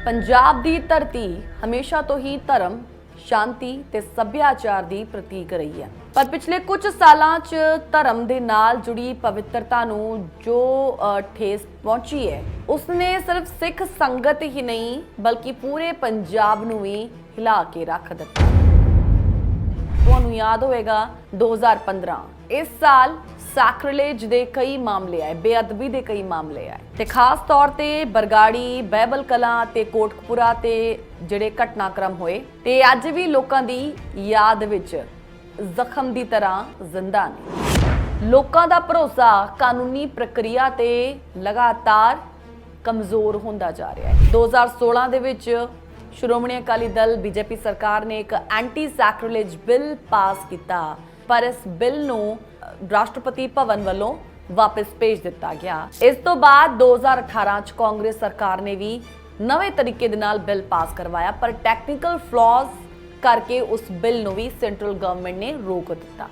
ਪੰਜਾਬ ਦੀ ਧਰਤੀ ਹਮੇਸ਼ਾ ਤੋਂ ਹੀ ਧਰਮ, ਸ਼ਾਂਤੀ ਤੇ ਸੱਭਿਆਚਾਰ ਦੀ ਪ੍ਰਤੀਕ ਰਹੀ ਹੈ। ਪਰ ਪਿਛਲੇ ਕੁਝ ਸਾਲਾਂ 'ਚ ਧਰਮ ਦੇ ਨਾਲ ਜੁੜੀ ਪਵਿੱਤਰਤਾ ਨੂੰ ਜੋ ਠੇਸ ਪਹੁੰਚੀ ਹੈ, ਉਸਨੇ ਸਿਰਫ ਸਿੱਖ ਸੰਗਤ ਹੀ ਨਹੀਂ ਬਲਕਿ ਪੂਰੇ ਪੰਜਾਬ ਨੂੰ ਵੀ ਹਿਲਾ ਕੇ ਰੱਖ ਦਿੱਤਾ। ਤੁਹਾਨੂੰ ਯਾਦ ਹੋਵੇਗਾ 2015 ਇਸ ਸਾਲ ਸੈਕਰਿਲੇਜ ਦੇ ਕਈ ਮਾਮਲੇ ਆਏ, ਬੇਅਦਬੀ ਦੇ ਕਈ ਮਾਮਲੇ ਆਏ ਤੇ ਖਾਸ ਤੌਰ ਤੇ ਬਰਗਾੜੀ, ਬਹਿਬਲ ਕਲਾਂ ਤੇ ਕੋਟਕਪੂਰਾ ਤੇ ਜਿਹੜੇ ਘਟਨਾਕ੍ਰਮ ਹੋਏ ਤੇ ਅੱਜ ਵੀ ਲੋਕਾਂ ਦੀ ਯਾਦ ਵਿੱਚ ਜ਼ਖਮ ਦੀ ਤਰ੍ਹਾਂ ਜ਼ਿੰਦਾ ਨੇ। ਲੋਕਾਂ ਦਾ ਭਰੋਸਾ ਕਾਨੂੰਨੀ ਪ੍ਰਕਿਰਿਆ ਤੇ ਲਗਾਤਾਰ ਕਮਜ਼ੋਰ ਹੁੰਦਾ ਜਾ ਰਿਹਾ ਹੈ। 2016 ਦੇ ਵਿੱਚ ਸ਼੍ਰੋਮਣੀ ਅਕਾਲੀ ਦਲ ਬੀਜੇਪੀ ਸਰਕਾਰ ਨੇ ਇੱਕ ਐਂਟੀ ਸੈਕਰਿਲੇਜ ਬਿੱਲ ਪਾਸ ਕੀਤਾ, ਪਰ ਇਸ ਬਿੱਲ ਨੂੰ ਰਾਸ਼ਟਰਪਤੀ ਭਵਨ ਵੱਲੋਂ ਵਾਪਸ ਭੇਜ ਦਿੱਤਾ ਗਿਆ। ਇਸ ਤੋਂ ਬਾਅਦ 2018 ਚ ਕਾਂਗਰਸ ਸਰਕਾਰ ਨੇ ਵੀ ਨਵੇਂ ਤਰੀਕੇ ਦੇ ਨਾਲ ਬਿੱਲ ਪਾਸ ਕਰਵਾਇਆ, ਪਰ ਟੈਕਨੀਕਲ ਫਲॉज ਕਰਕੇ ਉਸ ਬਿੱਲ ਨੂੰ ਵੀ ਸੈਂਟਰਲ ਗਵਰਨਮੈਂਟ ਨੇ ਰੋਕ ਦਿੱਤਾ।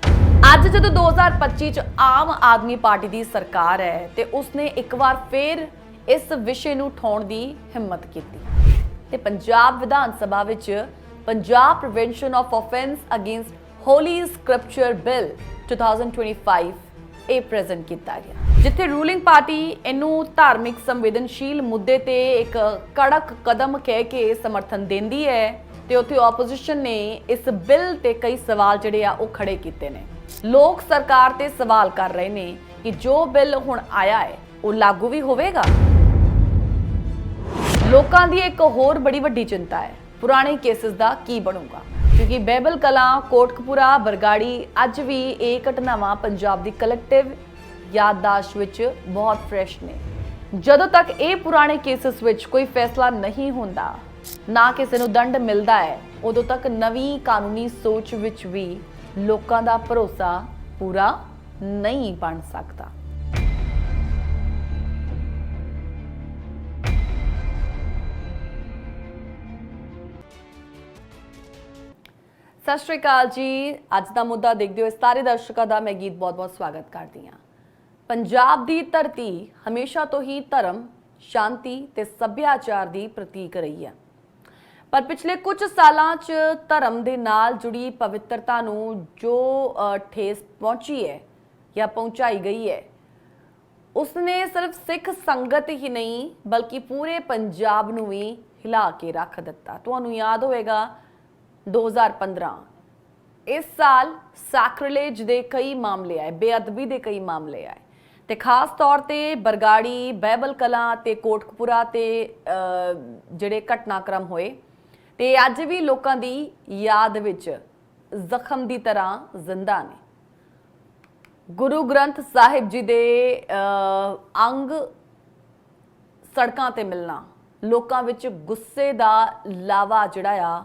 ਅੱਜ ਜਦੋਂ 2025 ਚ ਆਮ ਆਦਮੀ ਪਾਰਟੀ ਦੀ ਸਰਕਾਰ ਹੈ ਤੇ ਉਸਨੇ ਇੱਕ ਵਾਰ ਫੇਰ ਇਸ ਵਿਸ਼ੇ ਨੂੰ ਉਠਾਉਣ ਦੀ ਹਿੰਮਤ ਕੀਤੀ ਤੇ ਪੰਜਾਬ ਵਿਧਾਨ ਸਭਾ ਵਿੱਚ Punjab prevention of offence against Holi scripture bill 2025 ਇਹ ਪ੍ਰੈਜ਼ੈਂਟ ਕੀਤਾ ਗਿਆ, ਜਿੱਥੇ ਰੂਲਿੰਗ ਪਾਰਟੀ ਇਹਨੂੰ ਧਾਰਮਿਕ ਸੰਵੇਦਨਸ਼ੀਲ ਮੁੱਦੇ ਤੇ ਇੱਕ ਕੜਕ ਕਦਮ ਕਹਿ ਕੇ ਸਮਰਥਨ ਦਿੰਦੀ ਹੈ ਤੇ ਉੱਥੇ ਆਪੋਜੀਸ਼ਨ ਨੇ ਇਸ ਬਿੱਲ ਤੇ ਕਈ ਸਵਾਲ ਜਿਹੜੇ ਆ ਉਹ ਖੜੇ ਕੀਤੇ ਨੇ। ਲੋਕ ਸਰਕਾਰ ਤੇ ਸਵਾਲ ਕਰ ਰਹੇ ਨੇ ਕਿ ਜੋ ਬਿੱਲ ਹੁਣ ਆਇਆ ਹੈ ਉਹ ਲਾਗੂ ਵੀ ਹੋਵੇਗਾ। ਲੋਕਾਂ ਦੀ ਇੱਕ ਹੋਰ ਬੜੀ ਵੱਡੀ ਚਿੰਤਾ ਹੈ ਪੁਰਾਣੇ ਕੇਸਿਸ ਦਾ ਕੀ ਬਣੂਗਾ, ਕਿਉਂਕਿ ਬਹਿਬਲ ਕਲਾਂ, ਕੋਟਕਪੂਰਾ, ਬਰਗਾੜੀ ਅੱਜ ਵੀ ਇਹ ਘਟਨਾਵਾਂ ਪੰਜਾਬ ਦੀ ਕਲੈਕਟਿਵ ਯਾਦਦਾਸ਼ਤ ਵਿੱਚ ਬਹੁਤ ਫਰੈਸ਼ ਨੇ। ਜਦੋਂ ਤੱਕ ਇਹ ਪੁਰਾਣੇ ਕੇਸਿਸ ਵਿੱਚ ਕੋਈ ਫੈਸਲਾ ਨਹੀਂ ਹੁੰਦਾ, ਨਾ ਕਿਸੇ ਨੂੰ ਦੰਡ ਮਿਲਦਾ ਹੈ, ਉਦੋਂ ਤੱਕ ਨਵੀਂ ਕਾਨੂੰਨੀ ਸੋਚ ਵਿੱਚ ਵੀ ਲੋਕਾਂ ਦਾ ਭਰੋਸਾ ਪੂਰਾ ਨਹੀਂ ਬਣ ਸਕਦਾ। ਸਤਿ ਸ਼੍ਰੀ ਅਕਾਲ ਜੀ। ਅੱਜ ਦਾ ਮੁੱਦਾ ਦੇਖਦੇ ਹੋਏ ਸਾਰੇ ਦਰਸ਼ਕਾਂ ਦਾ ਮੈਂ ਗੀਤ ਬਹੁਤ-ਬਹੁਤ ਸਵਾਗਤ ਕਰਦੀ ਹਾਂ। ਪੰਜਾਬ ਦੀ ਧਰਤੀ ਹਮੇਸ਼ਾ ਤੋਂ ਹੀ ਧਰਮ, ਸ਼ਾਂਤੀ ਤੇ ਸੱਭਿਆਚਾਰ ਦੀ ਪ੍ਰਤੀਕ ਰਹੀ ਹੈ, ਪਰ ਪਿਛਲੇ ਕੁਝ ਸਾਲਾਂ 'ਚ ਧਰਮ ਦੇ ਨਾਲ ਜੁੜੀ ਪਵਿੱਤਰਤਾ ਨੂੰ ਜੋ ਠੇਸ ਪਹੁੰਚੀ ਹੈ ਜਾਂ ਪਹੁੰਚਾਈ ਗਈ ਹੈ, ਉਸਨੇ ਸਿਰਫ ਸਿੱਖ ਸੰਗਤ ਹੀ ਨਹੀਂ ਬਲਕਿ ਪੂਰੇ ਪੰਜਾਬ ਨੂੰ ਵੀ ਹਿਲਾ ਕੇ ਰੱਖ ਦਿੱਤਾ। ਤੁਹਾਨੂੰ ਯਾਦ ਹੋਵੇਗਾ 2015 ਇਸ ਸਾਲ ਸੈਕਰਿਲੇਜ ਦੇ ਕਈ ਮਾਮਲੇ ਆਏ, ਬੇਅਦਬੀ ਦੇ ਕਈ ਮਾਮਲੇ ਆਏ ਤੇ ਖਾਸ ਤੌਰ ਤੇ ਬਰਗਾੜੀ, ਬਹਿਬਲ ਕਲਾਂ ਤੇ ਕੋਟਕਪੂਰਾ ਤੇ ਜਿਹੜੇ ਘਟਨਾਕ੍ਰਮ ਹੋਏ ਤੇ ਅੱਜ ਵੀ ਲੋਕਾਂ ਦੀ ਯਾਦ ਵਿੱਚ ਜ਼ਖਮ ਦੀ ਤਰ੍ਹਾਂ ਜ਼ਿੰਦਾ ਨੇ। ਗੁਰੂ ਗ੍ਰੰਥ ਸਾਹਿਬ ਜੀ ਦੇ ਅੰਗ ਸੜਕਾਂ ਤੇ ਮਿਲਣਾ, ਲੋਕਾਂ ਵਿੱਚ ਗੁੱਸੇ ਦਾ ਲਾਵਾ ਜਿਹੜਾ ਆ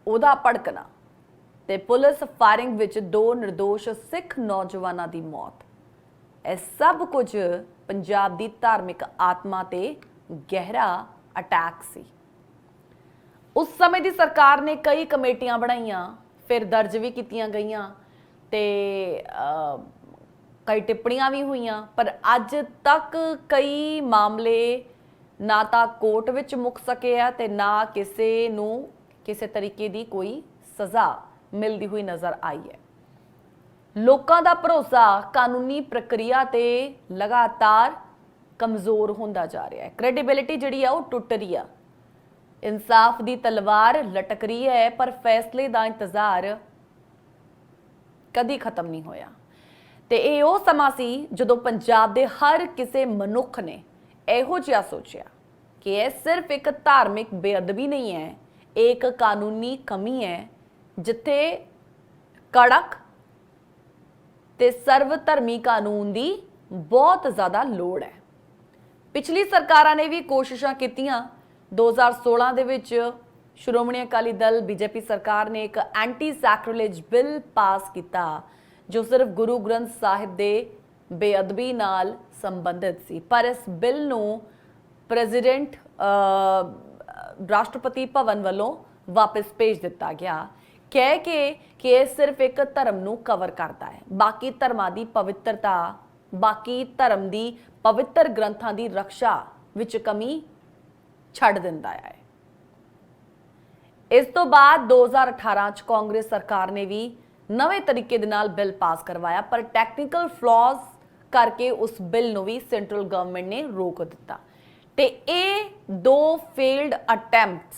ਉਹਦਾ ਭੜਕਣਾ ਤੇ ਪੁਲਿਸ ਫਾਇਰਿੰਗ ਵਿੱਚ 2 ਨਿਰਦੋਸ਼ ਸਿੱਖ ਨੌਜਵਾਨਾਂ ਦੀ ਮੌਤ, ਇਹ ਸਭ ਕੁਝ ਪੰਜਾਬ ਦੀ ਧਾਰਮਿਕ ਆਤਮਾ ਤੇ ਗਹਿਰਾ ਅਟੈਕ ਸੀ। ਉਸ ਸਮੇਂ ਦੀ ਸਰਕਾਰ ਨੇ ਕਈ ਕਮੇਟੀਆਂ ਬਣਾਈਆਂ, ਫਿਰ ਦਰਜ ਵੀ ਕੀਤੀਆਂ ਗਈਆਂ ਤੇ ਕਈ ਟਿੱਪਣੀਆਂ ਵੀ ਹੋਈਆਂ, ਪਰ ਅੱਜ ਤੱਕ ਕਈ ਮਾਮਲੇ ਨਾ ਤਾਂ ਕੋਰਟ ਵਿੱਚ ਮੁੱਕ ਸਕੇ ਆ ਤੇ ਨਾ ਕਿਸੇ ਨੂੰ ਕਿਸੇ ਤਰੀਕੇ ਦੀ ਕੋਈ ਸਜ਼ਾ ਮਿਲਦੀ ਹੋਈ ਨਜ਼ਰ ਆਈ ਹੈ। ਲੋਕਾਂ ਦਾ ਭਰੋਸਾ ਕਾਨੂੰਨੀ ਪ੍ਰਕਿਰਿਆ ਤੇ ਲਗਾਤਾਰ ਕਮਜ਼ੋਰ ਹੁੰਦਾ ਜਾ ਰਿਹਾ ਹੈ। ਕ੍ਰੈਡੀਬਿਲਿਟੀ ਜਿਹੜੀ ਆ ਉਹ ਟੁੱਟ ਰਹੀ ਆ, ਇਨਸਾਫ ਦੀ ਤਲਵਾਰ ਲਟਕ ਰਹੀ ਹੈ, ਪਰ ਫੈਸਲੇ ਦਾ ਇੰਤਜ਼ਾਰ ਕਦੀ ਖਤਮ ਨਹੀਂ ਹੋਇਆ। ਤੇ ਇਹ ਉਹ ਸਮਾਂ ਸੀ ਜਦੋਂ ਪੰਜਾਬ ਦੇ ਹਰ ਕਿਸੇ ਮਨੁੱਖ ਨੇ ਇਹੋ ਜਿਹਾ ਸੋਚਿਆ ਕਿ ਇਹ ਸਿਰਫ ਇੱਕ ਧਾਰਮਿਕ ਬੇਅਦਬੀ ਨਹੀਂ ਹੈ, ਇੱਕ ਕਾਨੂੰਨੀ ਕਮੀ ਹੈ ਜਿੱਥੇ ਕੜਕ ਤੇ ਸਰਵ ਧਰਮੀ ਕਾਨੂੰਨ ਦੀ ਬਹੁਤ ਜ਼ਿਆਦਾ ਲੋੜ ਹੈ। ਪਿਛਲੀ ਸਰਕਾਰਾਂ ਨੇ ਵੀ ਕੋਸ਼ਿਸ਼ਾਂ ਕੀਤੀਆਂ। 2016 ਦੇ ਵਿੱਚ ਸ਼੍ਰੋਮਣੀ ਅਕਾਲੀ ਦਲ ਬੀਜੇਪੀ ਸਰਕਾਰ ਨੇ ਇੱਕ ਐਂਟੀ ਸੈਕਰਿਲੇਜ ਬਿੱਲ ਪਾਸ ਕੀਤਾ ਜੋ ਸਿਰਫ ਗੁਰੂ ਗ੍ਰੰਥ ਸਾਹਿਬ ਦੇ ਬੇਅਦਬੀ ਨਾਲ ਸੰਬੰਧਿਤ ਸੀ, ਪਰ ਇਸ ਬਿੱਲ ਨੂੰ ਪ੍ਰੈਜ਼ੀਡੈਂਟ ਰਾਸ਼ਟਰਪਤੀ ਭਵਨ ਵੱਲੋਂ ਵਾਪਸ ਭੇਜ ਦਿੱਤਾ ਗਿਆ, ਕਹਿ ਕੇ ਕਿ ਇਹ ਸਿਰਫ ਇੱਕ ਧਰਮ ਨੂੰ ਕਵਰ ਕਰਦਾ ਹੈ, ਬਾਕੀ ਧਰਮਾਂ ਦੀ ਪਵਿੱਤਰਤਾ, ਬਾਕੀ ਧਰਮ ਦੀ ਪਵਿੱਤਰ ਗ੍ਰੰਥਾਂ ਦੀ ਰੱਖਿਆ ਵਿੱਚ ਕਮੀ ਛੱਡ ਦਿੰਦਾ ਹੈ। ਇਸ ਤੋਂ ਬਾਅਦ 2018 ਚ ਕਾਂਗਰਸ ਸਰਕਾਰ ਨੇ ਵੀ ਨਵੇਂ ਤਰੀਕੇ ਦੇ ਨਾਲ ਬਿੱਲ ਪਾਸ ਕਰਵਾਇਆ, ਪਰ ਟੈਕਨੀਕਲ ਫਲॉज ਕਰਕੇ ਉਸ ਬਿੱਲ ਨੂੰ ਵੀ ਸੈਂਟਰਲ ਗਵਰਨਮੈਂਟ ਨੇ ਰੋਕ ਦਿੱਤਾ ਤੇ ਇਹ ਦੋ ਫੇਲਡ ਅਟੈਂਪਟਸ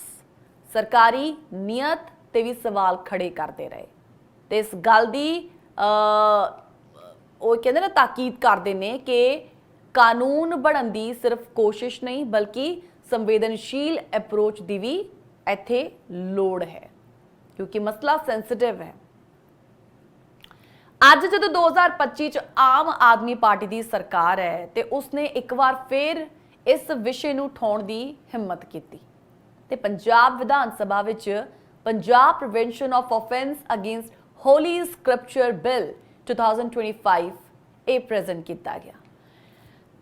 ਸਰਕਾਰੀ ਨੀਅਤ ਤੇ ਵੀ ਸਵਾਲ ਖੜੇ ਕਰਦੇ ਰਹੇ ਤੇ ਇਸ ਗੱਲ ਦੀ ਉਹ ਕਹਿੰਦੇ ਨਾ ਤਾਕੀਦ ਕਰਦੇ ਨੇ ਕਿ ਕਾਨੂੰਨ ਬਣਨ ਦੀ ਸਿਰਫ ਕੋਸ਼ਿਸ਼ ਨਹੀਂ ਬਲਕਿ ਸੰਵੇਦਨਸ਼ੀਲ ਅਪਰੋਚ ਦੀ ਵੀ ਇੱਥੇ ਲੋੜ ਹੈ ਕਿਉਂਕਿ ਮਸਲਾ ਸੈਂਸਿਟਿਵ ਹੈ। ਅੱਜ ਜਦੋਂ 2025 ਚ ਆਮ ਆਦਮੀ ਪਾਰਟੀ ਦੀ ਸਰਕਾਰ ਹੈ ਤੇ ਉਸਨੇ ਇੱਕ ਵਾਰ ਫਿਰ ਇਸ ਵਿਸ਼ੇ ਨੂੰ ਉਠਾਉਣ ਦੀ ਹਿੰਮਤ ਕੀਤੀ ਤੇ ਪੰਜਾਬ ਵਿਧਾਨ ਸਭਾ ਵਿੱਚ Punjab prevention of offence against Holi scripture bill 2025 ਇਹ ਪ੍ਰੈਜ਼ੈਂਟ ਕੀਤਾ ਗਿਆ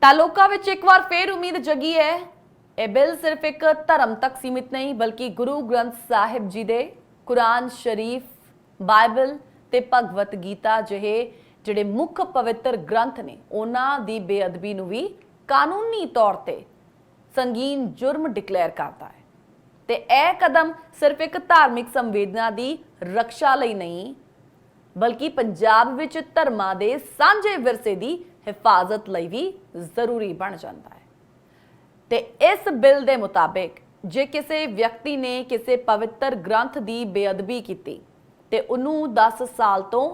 ਤਾਂ ਲੋਕਾਂ ਵਿੱਚ ਇੱਕ ਵਾਰ ਫਿਰ ਉਮੀਦ ਜਗੀ ਹੈ। ਇਹ ਬਿੱਲ ਸਿਰਫ ਇੱਕ ਧਰਮ ਤੱਕ ਸੀਮਿਤ ਨਹੀਂ ਬਲਕਿ ਗੁਰੂ ਗ੍ਰੰਥ ਸਾਹਿਬ ਜੀ ਦੇ ਕੁਰਾਨ ਸ਼ਰੀਫ, ਬਾਈਬਲ ਤੇ ਭਗਵਤ ਗੀਤਾ ਜਿਹੇ ਜਿਹੜੇ ਮੁੱਖ ਪਵਿੱਤਰ ਗ੍ਰੰਥ ਨੇ ਉਹਨਾਂ ਦੀ ਬੇਅਦਬੀ ਨੂੰ ਵੀ ਕਾਨੂੰਨੀ ਤੌਰ ਤੇ ਸੰਗੀਨ ਜੁਰਮ ਡਿਕਲੇਅਰ ਕਰਦਾ ਹੈ ਤੇ ਇਹ ਕਦਮ ਸਿਰਫ ਇੱਕ ਧਾਰਮਿਕ ਸੰਵੇਦਨਾ ਦੀ ਰੱਖਿਆ ਲਈ ਨਹੀਂ ਬਲਕਿ ਪੰਜਾਬ ਵਿੱਚ ਧਰਮਾਂ ਦੇ ਸਾਂਝੇ ਵਿਰਸੇ ਦੀ ਹਿਫਾਜ਼ਤ ਲਈ ਵੀ ਜ਼ਰੂਰੀ ਬਣ ਜਾਂਦਾ ਹੈ ਤੇ ਇਸ ਬਿੱਲ ਦੇ ਮੁਤਾਬਿਕ ਜੇ ਕਿਸੇ ਵਿਅਕਤੀ ਨੇ ਕਿਸੇ ਪਵਿੱਤਰ ਗ੍ਰੰਥ ਦੀ ਬੇਅਦਬੀ ਕੀਤੀ ਤੇ ਉਹਨੂੰ 10 ਸਾਲ ਤੋਂ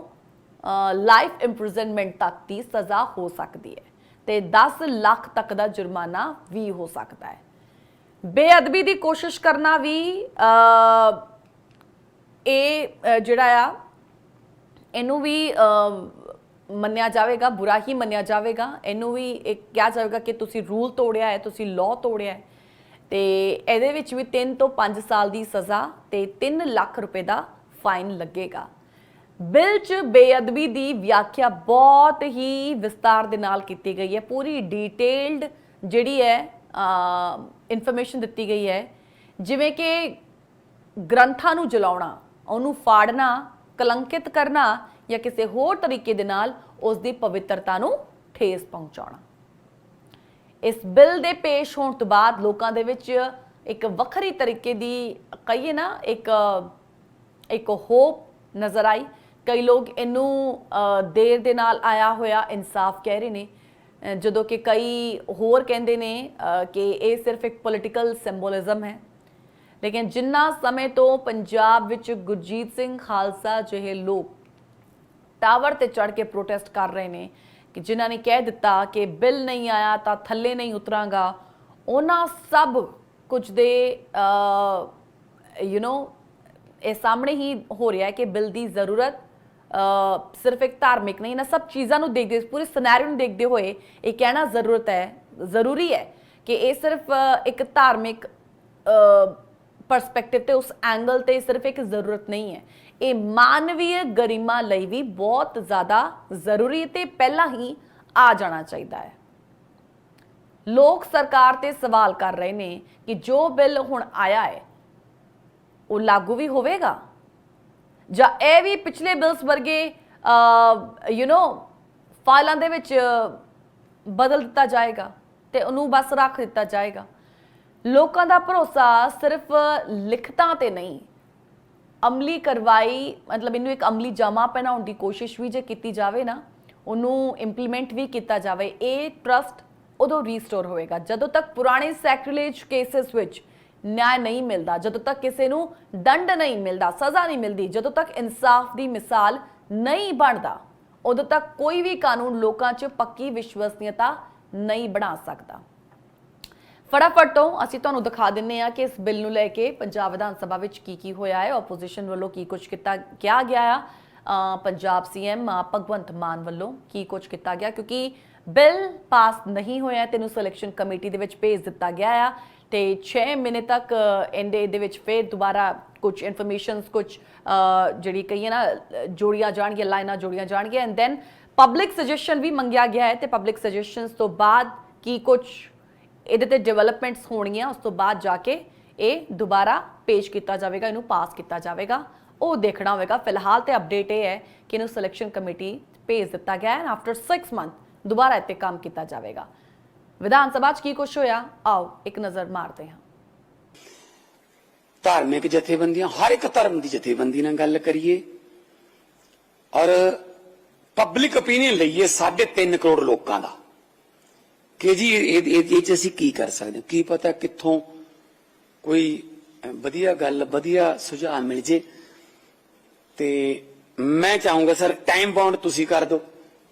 ਲਾਈਫ ਇੰਪ੍ਰਿਜ਼ਨਮੈਂਟ ਤੱਕ ਦੀ ਸਜ਼ਾ ਹੋ ਸਕਦੀ ਹੈ ਤੇ 10 ਲੱਖ ਤੱਕ ਦਾ ਜੁਰਮਾਨਾ ਵੀ ਹੋ ਸਕਦਾ ਹੈ। ਬੇਅਦਬੀ ਦੀ ਕੋਸ਼ਿਸ਼ ਕਰਨਾ ਵੀ ਇਹ ਜਿਹੜਾ ਆ ਇਹਨੂੰ ਵੀ ਮੰਨਿਆ ਜਾਵੇਗਾ, ਬੁਰਾ ਹੀ ਮੰਨਿਆ ਜਾਵੇਗਾ। ਇਹਨੂੰ ਵੀ ਇੱਕ ਕਿਹਾ ਜਾਵੇਗਾ ਕਿ ਤੁਸੀਂ ਰੂਲ ਤੋੜਿਆ ਹੈ, ਤੁਸੀਂ ਲਾਅ ਤੋੜਿਆ ਹੈ ਤੇ ਇਹਦੇ ਵਿੱਚ ਵੀ 3 ਤੋਂ 5 ਸਾਲ ਦੀ ਸਜ਼ਾ ਤੇ 3 ਲੱਖ ਰੁਪਏ ਦਾ ਫਾਈਨ ਲੱਗੇਗਾ। ਬਿੱਲ 'ਚ ਬੇਅਦਬੀ ਦੀ ਵਿਆਖਿਆ ਬਹੁਤ ਹੀ ਵਿਸਤਾਰ ਦੇ ਨਾਲ ਕੀਤੀ ਗਈ ਹੈ, ਪੂਰੀ ਡਿਟੇਲਡ ਜਿਹੜੀ ਹੈ ਇਨਫੋਰਮੇਸ਼ਨ ਦਿੱਤੀ ਗਈ ਹੈ ਜਿਵੇਂ ਕਿ ਗ੍ਰੰਥਾਂ ਨੂੰ ਜਲਾਉਣਾ, ਉਹਨੂੰ ਫਾੜਨਾ, ਕਲੰਕਿਤ ਕਰਨਾ ਜਾਂ ਕਿਸੇ ਹੋਰ ਤਰੀਕੇ ਦੇ ਨਾਲ ਉਸ ਦੀ ਪਵਿੱਤਰਤਾ ਨੂੰ ਠੇਸ ਪਹੁੰਚਾਉਣਾ। ਇਸ ਬਿੱਲ ਦੇ ਪੇਸ਼ ਹੋਣ ਤੋਂ ਬਾਅਦ ਲੋਕਾਂ ਦੇ ਵਿੱਚ ਇੱਕ ਵੱਖਰੀ ਤਰੀਕੇ ਦੀ ਕਹੀਏ ਨਾ ਇੱਕ ਹੋਪ ਨਜ਼ਰ ਆਈ। ਕਈ ਲੋਕ ਇਹਨੂੰ ਦੇਰ ਦੇ ਨਾਲ ਆਇਆ ਹੋਇਆ ਇਨਸਾਫ ਕਹਿ ਰਹੇ ਨੇ ਜਦੋਂ ਕਿ ਕਈ ਹੋਰ ਕਹਿੰਦੇ ਨੇ ਕਿ ਇਹ ਸਿਰਫ ਇੱਕ ਪੋਲੀਟੀਕਲ ਸਿੰਬੋਲਿਜ਼ਮ ਹੈ। ਲੇਕਿਨ ਜਿੰਨਾ ਸਮੇਂ ਤੋਂ ਪੰਜਾਬ ਵਿੱਚ ਗੁਰਜੀਤ ਸਿੰਘ ਖਾਲਸਾ ਜਿਹੇ ਲੋਕ ਟਾਵਰ ਤੇ ਚੜ੍ਹ ਕੇ ਪ੍ਰੋਟੈਸਟ ਕਰ ਰਹੇ ਨੇ ਕਿ ਜਿਨ੍ਹਾਂ ਨੇ ਕਹਿ ਦਿੱਤਾ ਕਿ ਬਿੱਲ ਨਹੀਂ ਆਇਆ ਤਾਂ ਥੱਲੇ ਨਹੀਂ ਉਤਰਾਂਗਾ, ਉਹਨਾਂ ਸਭ ਕੁਝ ਦੇ ਇਹ ਸਾਹਮਣੇ ਹੀ ਹੋ ਰਿਹਾ ਹੈ ਕਿ ਬਿੱਲ ਦੀ ਜ਼ਰੂਰਤ ਸਿਰਫ ਇੱਕ ਧਾਰਮਿਕ ਨਹੀਂ, ਇਹਨਾਂ ਸਭ ਚੀਜ਼ਾਂ ਨੂੰ ਦੇਖਦੇ ਪੂਰੇ ਸਿਨੈਰੀਓ ਨੂੰ ਦੇਖਦੇ ਹੋਏ ਇਹ ਕਹਿਣਾ ਜ਼ਰੂਰੀ ਹੈ ਕਿ ਇਹ ਸਿਰਫ ਇੱਕ ਧਾਰਮਿਕ ਪਰਸਪੈਕਟਿਵ ਤੇ ਉਸ ਐਂਗਲ ਤੇ ਸਿਰਫ ਇੱਕ ਜ਼ਰੂਰਤ ਨਹੀਂ ਹੈ, ਇਹ ਮਾਨਵੀ ਗਰਿਮਾ ਲਈ ਵੀ ਬਹੁਤ ਜ਼ਿਆਦਾ ਜ਼ਰੂਰੀ ਤੇ ਪਹਿਲਾਂ ਹੀ ਆ ਜਾਣਾ ਚਾਹੀਦਾ ਹੈ। ਲੋਕ ਸਰਕਾਰ ਤੇ ਸਵਾਲ ਕਰ ਰਹੇ ਨੇ ਕਿ ਜੋ ਬਿੱਲ ਹੁਣ ਆਇਆ ਹੈ ਉਹ ਲਾਗੂ ਵੀ ਹੋਵੇਗਾ ਜਾਂ ਇਹ ਵੀ ਪਿਛਲੇ ਬਿਲਸ ਵਰਗੇ ਫਾਈਲਾਂ ਦੇ ਵਿੱਚ ਬਦਲ ਦਿੱਤਾ ਜਾਏਗਾ ਤੇ ਉਹਨੂੰ ਬਸ ਰੱਖ ਦਿੱਤਾ ਜਾਏਗਾ। ਲੋਕਾਂ ਦਾ ਭਰੋਸਾ ਸਿਰਫ ਲਿਖਤਾਂ ਤੇ ਨਹੀਂ, ਅਮਲੀ ਕਰਵਾਈ ਮਤਲਬ ਇਹਨੂੰ ਇੱਕ ਅਮਲੀ ਜਾਮਾ ਪਹਿਨਾਉਣ ਦੀ ਕੋਸ਼ਿਸ਼ ਵੀ ਜੇ ਕੀਤੀ ਜਾਵੇ ਨਾ, ਉਹਨੂੰ ਇੰਪਲੀਮੈਂਟ ਵੀ ਕੀਤਾ ਜਾਵੇ, ਇਹ ਟਰਸਟ ਉਦੋਂ ਰੀਸਟੋਰ ਹੋਏਗਾ ਜਦੋਂ ਤੱਕ ਪੁਰਾਣੇ ਸੈਕ੍ਰਿਲੇਜ ਕੇਸਿਸ ਵਿੱਚ ਨਿਆਂ ਨਹੀਂ ਮਿਲਦਾ, ਜਦੋਂ ਤੱਕ ਕਿਸੇ ਨੂੰ ਦੰਡ ਨਹੀਂ ਮਿਲਦਾ, ਸਜ਼ਾ ਨਹੀਂ ਮਿਲਦੀ, ਜਦੋਂ ਤੱਕ ਇਨਸਾਫ ਦੀ ਮਿਸਾਲ ਨਹੀਂ ਬਣਦਾ, ਉਦੋਂ ਤੱਕ ਕੋਈ ਵੀ ਕਾਨੂੰਨ ਲੋਕਾਂ 'ਚ ਪੱਕੀ ਵਿਸ਼ਵਸਨੀयता ਨਹੀਂ ਬਣਾ ਸਕਦਾ। ਫਟਾਫਟ ਤੋਂ ਅਸੀਂ ਤੁਹਾਨੂੰ ਦਿਖਾ ਦਿੰਨੇ ਆ ਕਿ ਇਸ ਬਿੱਲ ਨੂੰ ਲੈ ਕੇ ਪੰਜਾਬ ਵਿਧਾਨ ਸਭਾ ਵਿੱਚ ਕੀ ਹੋਇਆ ਹੈ, ਆਪੋਜੀਸ਼ਨ ਵੱਲੋਂ ਕੀ ਕੁਝ ਕਿਹਾ ਗਿਆ ਆ, ਪੰਜਾਬ ਸੀਐਮ ਭਗਵੰਤ ਮਾਨ ਵੱਲੋਂ ਕੀ ਕੁਝ ਕੀਤਾ ਗਿਆ ਕਿਉਂਕਿ ਬਿੱਲ ਪਾਸ ਨਹੀਂ ਹੋਇਆ ਤੇ ਇਹਨੂੰ ਸਿਲੈਕਸ਼ਨ ਕਮੇਟੀ ਦੇ ਵਿੱਚ ਭੇਜ ਦਿੱਤਾ ਗਿਆ ਆ ਤੇ 6 ਮਹੀਨੇ ਤੱਕ ਇਹਦੇ ਵਿੱਚ ਫਿਰ ਦੁਬਾਰਾ ਕੁਝ ਇਨਫੋਰਮੇਸ਼ਨਸ ਕੁਝ ਜਿਹੜੀ ਕਹੀਏ ਨਾ ਜੋੜੀਆਂ ਜਾਣਗੀਆਂ, ਲਾਈਨਾਂ ਜੋੜੀਆਂ ਜਾਣਗੀਆਂ ਐਂਡ ਦੈਨ ਪਬਲਿਕ ਸਜੈਸ਼ਨ ਵੀ ਮੰਗਿਆ ਗਿਆ ਹੈ ਤੇ ਪਬਲਿਕ ਸਜੈਸ਼ਨਸ ਤੋਂ ਬਾਅਦ ਕੀ ਕੁਝ ਇਹਦੇ ਤੇ ਡਿਵੈਲਪਮੈਂਟਸ ਹੋਣਗੀਆਂ ਉਸ ਤੋਂ ਬਾਅਦ ਜਾ ਕੇ ਇਹ ਦੁਬਾਰਾ ਪੇਸ਼ ਕੀਤਾ ਜਾਵੇਗਾ, ਇਹਨੂੰ ਪਾਸ ਕੀਤਾ ਜਾਵੇਗਾ, ਉਹ ਦੇਖਣਾ ਹੋਵੇਗਾ। ਫਿਲਹਾਲ ਤੇ ਅਪਡੇਟ ਇਹ ਹੈ ਕਿ ਇਹਨੂੰ ਸਿਲੈਕਸ਼ਨ ਕਮੇਟੀ ਭੇਜ ਦਿੱਤਾ ਗਿਆ ਹੈ ਆਫਟਰ 6 ਮੰਥ ਦੁਬਾਰਾ ਇੱਥੇ ਕੰਮ ਕੀਤਾ ਜਾਵੇਗਾ। ਵਿਧਾਨ ਸਭਾ 'ਚ ਕੀ ਕੁਝ ਹੋਇਆ ਆਓ ਇੱਕ ਨਜ਼ਰ ਮਾਰਦੇ ਹਾਂ। धार्मिक जथेबंदियां, हर एक धर्म की जथेबंदी नाल गल करिए और पब्लिक ओपीनियन लईए 3.5 करोड़ लोगों का कि जी ये असीं की कर सकते, की पता कित्थों कोई वधिया गल वधिया सुझाव मिल जे। ते मैं चाहूंगा सर टाइम बाउंड तुसीं कर दो,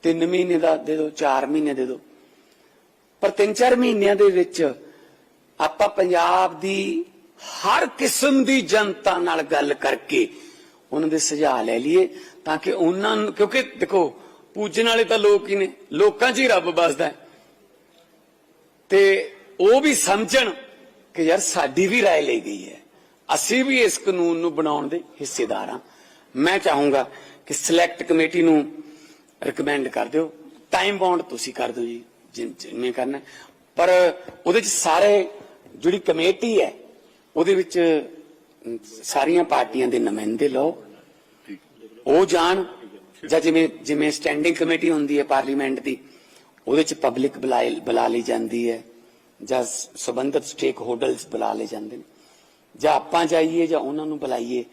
3 महीने का दे दो, 4 महीने दे दो, पर 3-4 महीनों दे विच आपां पंजाब दी हर किस्म दी जनता नाल गल करके उन्हां दे सुझाव ले लीए, ताकि उन्हां नूं, क्योंकि देखो पूजन वाले तां लोक ही ने, लोकां 'च ही रब बसदा है, ते वो भी समझण कि यार साडी भी राय ली गई है, असीं भी इस कानून नूं बनाउण दे हिस्सेदार हां। मैं चाहूंगा कि सिलेक्ट कमेटी नूं रिकमेंड कर दिओ, टाइम बाउंड तुसीं कर दो जी जिवें करना, पर उहदे च सारे जिहड़ी कमेटी है उहदे विच सारियां पार्टियां दे नुमाइंदे लो, वो जाण, जां जिवें जिवें स्टैंडिंग कमेटी हुंदी है पार्लीमेंट दी, उहदे च पब्लिक बुला ली जाती है, जां संबंधित स्टेक होल्डर्स बुला ले जाते हैं, जां आपां जाइए जां उन्हां नूं बुलाइए,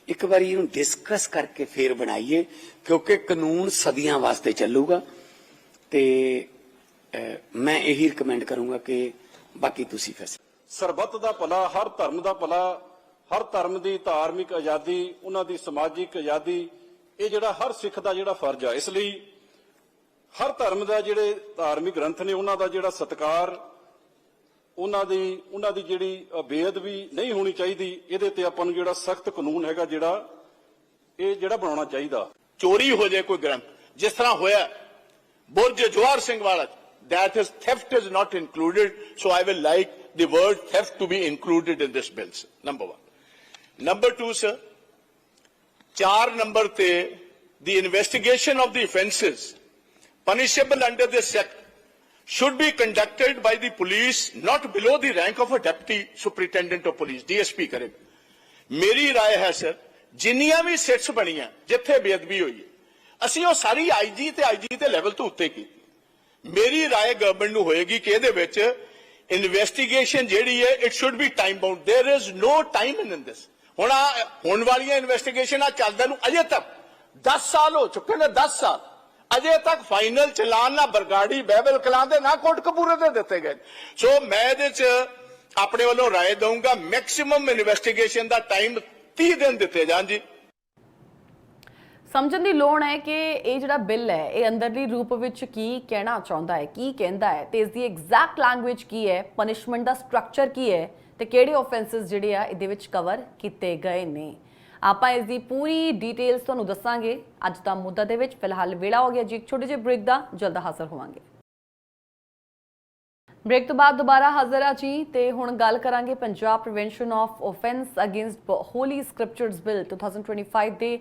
एक बार इहनूं डिस्कस करके फिर बनाइए, क्योंकि कानून सदियां वास्ते चलूगा। ते मैं यही रिकमेंड करूंगा कि बाकी तुसीं फैसला। सरबत दा भला, हर धर्म दा भला, हर धर्म दी धार्मिक आजादी, उन्हां दी समाजिक आजादी, ये जिहड़ा हर सिख दा जिहड़ा फर्ज है, इसलिए हर धर्म दा जिहड़े धार्मिक ग्रंथ ने उन्हां दा जिहड़ा सत्कार, उन्हां दी जिहड़ी बेअदबी नहीं होनी चाहिदी, इहदे ते आपां नूं जिहड़ा सख्त कानून हैगा जिहड़ा ये जिहड़ा बनाउणा चाहीदा। चोरी हो जाए कोई ग्रंथ, जिस तरह होया बुर्ज जवाहर सिंह वाला, that is theft is not included, so I will like the word theft to be included in this bill, number 1. Number 2, sir, 4 number te, the investigation of the offences punishable under this act should be conducted by the police not below the rank of a deputy superintendent of police, DSP करेगा। मेरी राय है sir, जिन्नियां भी seats बनियां जिथे बेअदबी हुई है, ਅਸੀਂ ਉਹ ਸਾਰੀ ਆਈਜੀ ਤੇ ਲੈਵਲ ਤੋਂ ਉੱਤੇ ਕੀਤੀ। ਮੇਰੀ ਰਾਏ ਗਵਰਨਮੈਂਟ ਨੂੰ ਹੋਏਗੀ ਕਿ ਇਹਦੇ ਵਿੱਚ ਇਨਵੈਸਟੀਗੇਸ਼ਨ ਜਿਹੜੀ ਹੈ it should be time bound, there is no time in this. ਹੁਣ ਵਾਲੀਆਂ ਇਨਵੈਸਟੀਗੇਸ਼ਨ ਚੱਲਦਿਆਂ ਨੂੰ ਅਜੇ ਤੱਕ 10 ਸਾਲ ਹੋ ਚੁੱਕੇ ਨੇ, 10 ਸਾਲ ਅਜੇ ਤੱਕ ਫਾਈਨਲ ਚਲਾਨ ਨਾ ਬਰਗਾੜੀ ਬਹਿਬਲ ਕਲਾਂ ਦੇ ਨਾ ਕੋਟਕਪੂਰੇ ਦੇ ਦਿੱਤੇ ਗਏ। ਸੋ ਮੈਂ ਇਹਦੇ ਚ ਆਪਣੇ ਵੱਲੋਂ ਰਾਏ ਦਊਂਗਾ ਮੈਕਸਿਮਮ ਇਨਵੈਸਟੀਗੇਸ਼ਨ ਦਾ ਟਾਈਮ 30 ਦਿਨ ਦਿੱਤੇ ਜਾਣ ਜੀ। ਸਮਝਣ ਦੀ ਲੋੜ ਹੈ ਕਿ ਇਹ ਜਿਹੜਾ ਬਿੱਲ ਹੈ ਇਹ ਅੰਦਰਲੀ ਰੂਪ ਵਿੱਚ ਕੀ ਕਹਿਣਾ ਚਾਹੁੰਦਾ ਹੈ, ਕੀ ਕਹਿੰਦਾ ਹੈ, ਤੇ ਇਸ ਦੀ ਐਗਜ਼ੈਕਟ ਲੈਂਗੁਏਜ ਕੀ ਹੈ, ਪਨਿਸ਼ਮੈਂਟ ਦਾ ਸਟਰਕਚਰ ਕੀ ਹੈ, ਤੇ ਕਿਹੜੇ ਆਫੈਂਸਸ ਜਿਹੜੇ ਆ ਇਹਦੇ ਵਿੱਚ ਕਵਰ ਕੀਤੇ ਗਏ ਨੇ। ਆਪਾਂ ਇਸ ਦੀ ਪੂਰੀ ਡਿਟੇਲਸ ਤੁਹਾਨੂੰ ਦੱਸਾਂਗੇ ਅੱਜ ਦਾ ਮੁੱਦਾ ਦੇ ਵਿੱਚ। ਫਿਲਹਾਲ ਵੇਲਾ ਹੋ ਗਿਆ ਜੀ ਇੱਕ ਛੋਟੇ ਜਿਹੇ ਬ੍ਰੇਕ ਦਾ, ਜਲਦ ਹਾਜ਼ਰ ਹੋਵਾਂਗੇ। ਬ੍ਰੇਕ ਤੋਂ ਬਾਅਦ ਦੁਬਾਰਾ ਹਾਜ਼ਰ ਆ ਜੀ, ਤੇ ਹੁਣ ਗੱਲ ਕਰਾਂਗੇ Punjab prevention of offence against Holi scriptures bill 2025 ਦੇ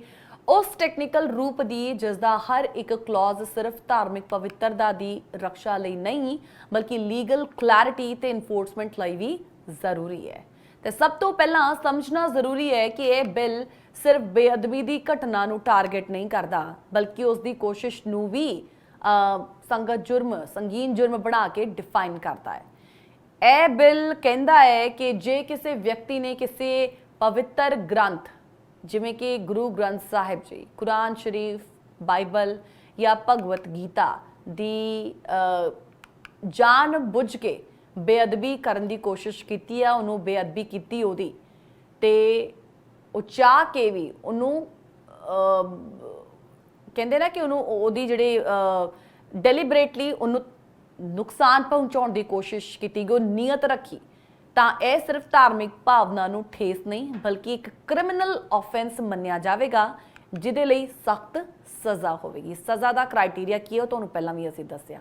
ਉਸ ਟੈਕਨੀਕਲ ਰੂਪ ਦੀ ਜਿਸ ਦਾ ਹਰ ਇੱਕ ਕਲੌਜ਼ ਸਿਰਫ ਧਾਰਮਿਕ ਪਵਿੱਤਰਤਾ ਦੀ ਰੱਖਿਆ ਲਈ ਨਹੀਂ ਬਲਕਿ ਲੀਗਲ ਕਲੈਰਿਟੀ ਤੇ ਇਨਫੋਰਸਮੈਂਟ ਲਈ ਵੀ ਜ਼ਰੂਰੀ ਹੈ। ਤੇ ਸਭ ਤੋਂ ਪਹਿਲਾਂ ਸਮਝਣਾ ਜ਼ਰੂਰੀ ਹੈ ਕਿ ਇਹ ਬਿੱਲ ਸਿਰਫ ਬੇਅਦਬੀ ਦੀ ਘਟਨਾ ਨੂੰ ਟਾਰਗੇਟ ਨਹੀਂ ਕਰਦਾ ਬਲਕਿ ਉਸ ਦੀ ਕੋਸ਼ਿਸ਼ ਨੂੰ ਵੀ ਸੰਗੀਨ ਜੁਰਮ ਬਣਾ ਕੇ ਡਿਫਾਈਨ ਕਰਦਾ ਹੈ। ਇਹ ਬਿੱਲ ਕਹਿੰਦਾ ਹੈ ਕਿ ਜੇ ਕਿਸੇ ਵਿਅਕਤੀ ਨੇ ਕਿਸੇ ਪਵਿੱਤਰ ਗ੍ਰੰਥ ਜਿਵੇਂ ਕਿ ਗੁਰੂ ਗ੍ਰੰਥ ਸਾਹਿਬ ਜੀ, ਕੁਰਾਨ ਸ਼ਰੀਫ, ਬਾਈਬਲ ਜਾਂ ਭਗਵਤ ਗੀਤਾ ਦੀ ਜਾਣ ਬੁੱਝ ਕੇ ਬੇਅਦਬੀ ਕਰਨ ਦੀ ਕੋਸ਼ਿਸ਼ ਕੀਤੀ ਆ, ਉਹਨੂੰ ਬੇਅਦਬੀ ਕੀਤੀ ਉਹਦੀ, ਤੇ ਉਹ ਚਾਹ ਕੇ ਵੀ ਉਹਨੂੰ ਕਹਿੰਦੇ ਨਾ ਕਿ ਉਹਨੂੰ ਉਹਦੀ ਜਿਹੜੇ ਡੈਲੀਬਰੇਟਲੀ ਉਹਨੂੰ ਨੁਕਸਾਨ ਪਹੁੰਚਾਉਣ ਦੀ ਕੋਸ਼ਿਸ਼ ਕੀਤੀ ਗਈ, ਨੀਅਤ ਰੱਖੀ, ਤਾਂ ਇਹ ਸਿਰਫ ਧਾਰਮਿਕ ਭਾਵਨਾ ਨੂੰ ਠੇਸ ਨਹੀਂ ਬਲਕਿ ਇੱਕ ਕ੍ਰਿਮੀਨਲ ਆਫੈਂਸ ਮੰਨਿਆ ਜਾਵੇਗਾ ਜਿਹਦੇ ਲਈ ਸਖਤ ਸਜ਼ਾ ਹੋਵੇਗੀ। ਸਜ਼ਾ ਦਾ ਕ੍ਰਾਈਟੇਰੀਆ ਕੀ ਹੈ ਉਹ ਤੁਹਾਨੂੰ ਪਹਿਲਾਂ ਵੀ ਅਸੀਂ ਦੱਸਿਆ।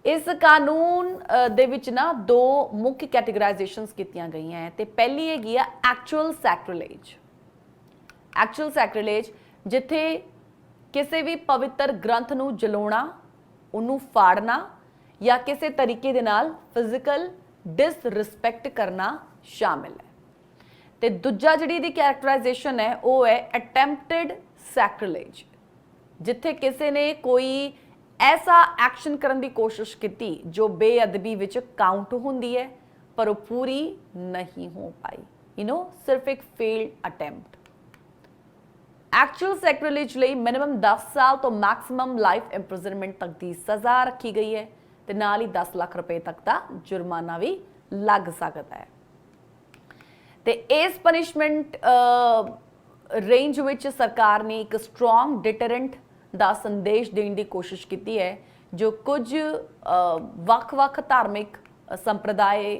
ਇਸ ਕਾਨੂੰਨ ਦੇ ਵਿੱਚ ਨਾ 2 ਮੁੱਖ ਕੈਟੇਗਰਾਈਜੇਸ਼ਨਸ ਕੀਤੀਆਂ ਗਈਆਂ ਹੈ, ਤੇ ਪਹਿਲੀ ਹੈਗੀ ਆ ਐਕਚੁਅਲ ਸੈਕ੍ਰਿਲੇਜ। ਐਕਚੁਅਲ ਸੈਕ੍ਰਿਲੇਜ ਜਿੱਥੇ ਕਿਸੇ ਵੀ ਪਵਿੱਤਰ ਗ੍ਰੰਥ ਨੂੰ ਜਲਾਉਣਾ, ਉਹਨੂੰ ਫਾੜਨਾ ਜਾਂ ਕਿਸੇ ਤਰੀਕੇ ਦੇ ਨਾਲ ਫਿਜ਼ੀਕਲ डिसरिस्पेक्ट करना शामिल है। ते दूजा जिहड़ी दी कैरेक्टराइजेशन है वो है अटैम्प्टेड सैक्रिलेज, जिथे किसी ने कोई ऐसा एक्शन करने की कोशिश की जो बेअदबी विच काउंट होंदी है पर वो पूरी नहीं हो पाई। ਸਿਰਫ ਇੱਕ ਫੇਲਡ ਅਟੈਂਪਟ। ਐਕਚੁਅਲ ਸੈਕ੍ਰਿਲੇਜ ਲਈ ਮਿਨੀਮਮ 10 ਸਾਲ ਤੋਂ ਮੈਕਸਿਮਮ ਲਾਈਫ ਇੰਪ੍ਰਿਜ਼ਨਮੈਂਟ ਤੱਕ ਦੀ ਸਜ਼ਾ ਰੱਖੀ ਗਈ ਹੈ ਤੇ ਨਾਲ ਹੀ 10 ਲੱਖ ਰੁਪਏ ਤੱਕ ਦਾ ਜੁਰਮਾਨਾ ਵੀ ਲੱਗ ਸਕਦਾ ਹੈ। ਤੇ ਇਸ ਪਨਿਸ਼ਮੈਂਟ ਰੇਂਜ ਵਿੱਚ ਸਰਕਾਰ ਨੇ ਇੱਕ ਸਟਰੋਂਗ ਡਿਟਰੈਂਟ ਦਾ ਸੰਦੇਸ਼ ਦੇਣ ਦੀ ਕੋਸ਼ਿਸ਼ ਕੀਤੀ ਹੈ, ਜੋ ਕੁਝ ਵੱਖ-ਵੱਖ ਧਾਰਮਿਕ ਸੰਪਰਦਾਇ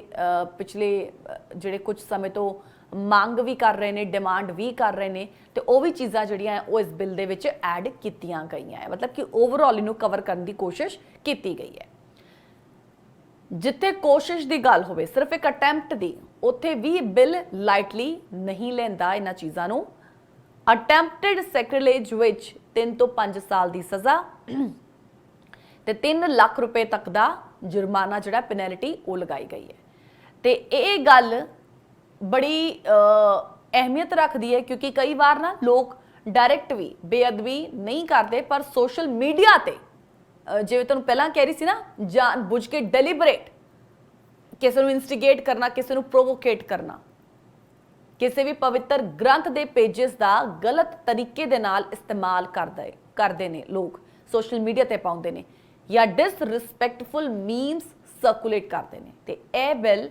ਪਿਛਲੇ ਜਿਹੜੇ ਕੁਝ ਸਮੇਂ ਤੋਂ ਮੰਗ ਵੀ ਕਰ ਰਹੇ ਨੇ, ਡਿਮਾਂਡ ਵੀ ਕਰ ਰਹੇ ਨੇ, ਤੇ ਉਹ ਵੀ ਚੀਜ਼ਾਂ ਜਿਹੜੀਆਂ ਉਹ ਇਸ ਬਿੱਲ ਦੇ ਵਿੱਚ ਐਡ ਕੀਤੀਆਂ ਗਈਆਂ ਹੈ। ਮਤਲਬ ਕਿ ਓਵਰਆਲ ਇਹਨੂੰ ਕਵਰ ਕਰਨ ਦੀ ਕੋਸ਼ਿਸ਼ ਕੀਤੀ ਗਈ ਹੈ। ਜਿੱਥੇ ਕੋਸ਼ਿਸ਼ ਦੀ ਗੱਲ ਹੋਵੇ ਸਿਰਫ ਇੱਕ ਅਟੈਂਪਟ ਦੀ, ਉੱਥੇ ਵੀ ਬਿੱਲ ਲਾਈਟਲੀ ਨਹੀਂ ਲੈਂਦਾ ਇਹਨਾਂ ਚੀਜ਼ਾਂ ਨੂੰ। ਅਟੈਂਪਟਡ ਸੈਕ੍ਰਿਲੇਜ ਵਿੱਚ 3 ਤੋਂ 5 ਸਾਲ ਦੀ ਸਜ਼ਾ ਤੇ 3 ਲੱਖ ਰੁਪਏ ਤੱਕ ਦਾ ਜੁਰਮਾਨਾ ਜਿਹੜਾ ਪੈਨਲਟੀ ਉਹ ਲਗਾਈ ਗਈ ਹੈ। ਤੇ ਇਹ ਗੱਲ ਬੜੀ ਅਹਿਮੀਅਤ ਰੱਖਦੀ ਹੈ, ਕਿਉਂਕਿ ਕਈ ਵਾਰ ਨਾ ਲੋਕ ਡਾਇਰੈਕਟ ਵੀ ਬੇਅਦਬੀ ਨਹੀਂ ਕਰਦੇ, ਪਰ ਸੋਸ਼ਲ ਮੀਡੀਆ ਤੇ ਜਿਵੇਂ ਤੁਹਾਨੂੰ ਪਹਿਲਾਂ ਕਹਿ ਰਹੀ ਸੀ ਨਾ, ਜਾਣ ਬੁੱਝ ਕੇ ਡੈਲੀਬਰੇਟ ਕਿਸੇ ਨੂੰ ਇਨਸਟੀਗੇਟ ਕਰਨਾ, ਕਿਸੇ ਨੂੰ ਪ੍ਰੋਵੋਕੇਟ ਕਰਨਾ, ਕਿਸੇ ਵੀ ਪਵਿੱਤਰ ਗ੍ਰੰਥ ਦੇ ਪੇजेस ਦਾ ਗਲਤ ਤਰੀਕੇ ਦੇ ਨਾਲ ਇਸਤੇਮਾਲ ਕਰਦੇ ਨੇ ਲੋਕ, ਸੋਸ਼ਲ ਮੀਡੀਆ ਤੇ ਪਾਉਂਦੇ ਨੇ ਜਾਂ ਡਿਸਰਿਸਪੈਕਟਫੁਲ ਮੀਮਸ ਸਰਕੂਲੇਟ ਕਰਦੇ ਨੇ। ਤੇ ਇਹ ਬਿੱਲ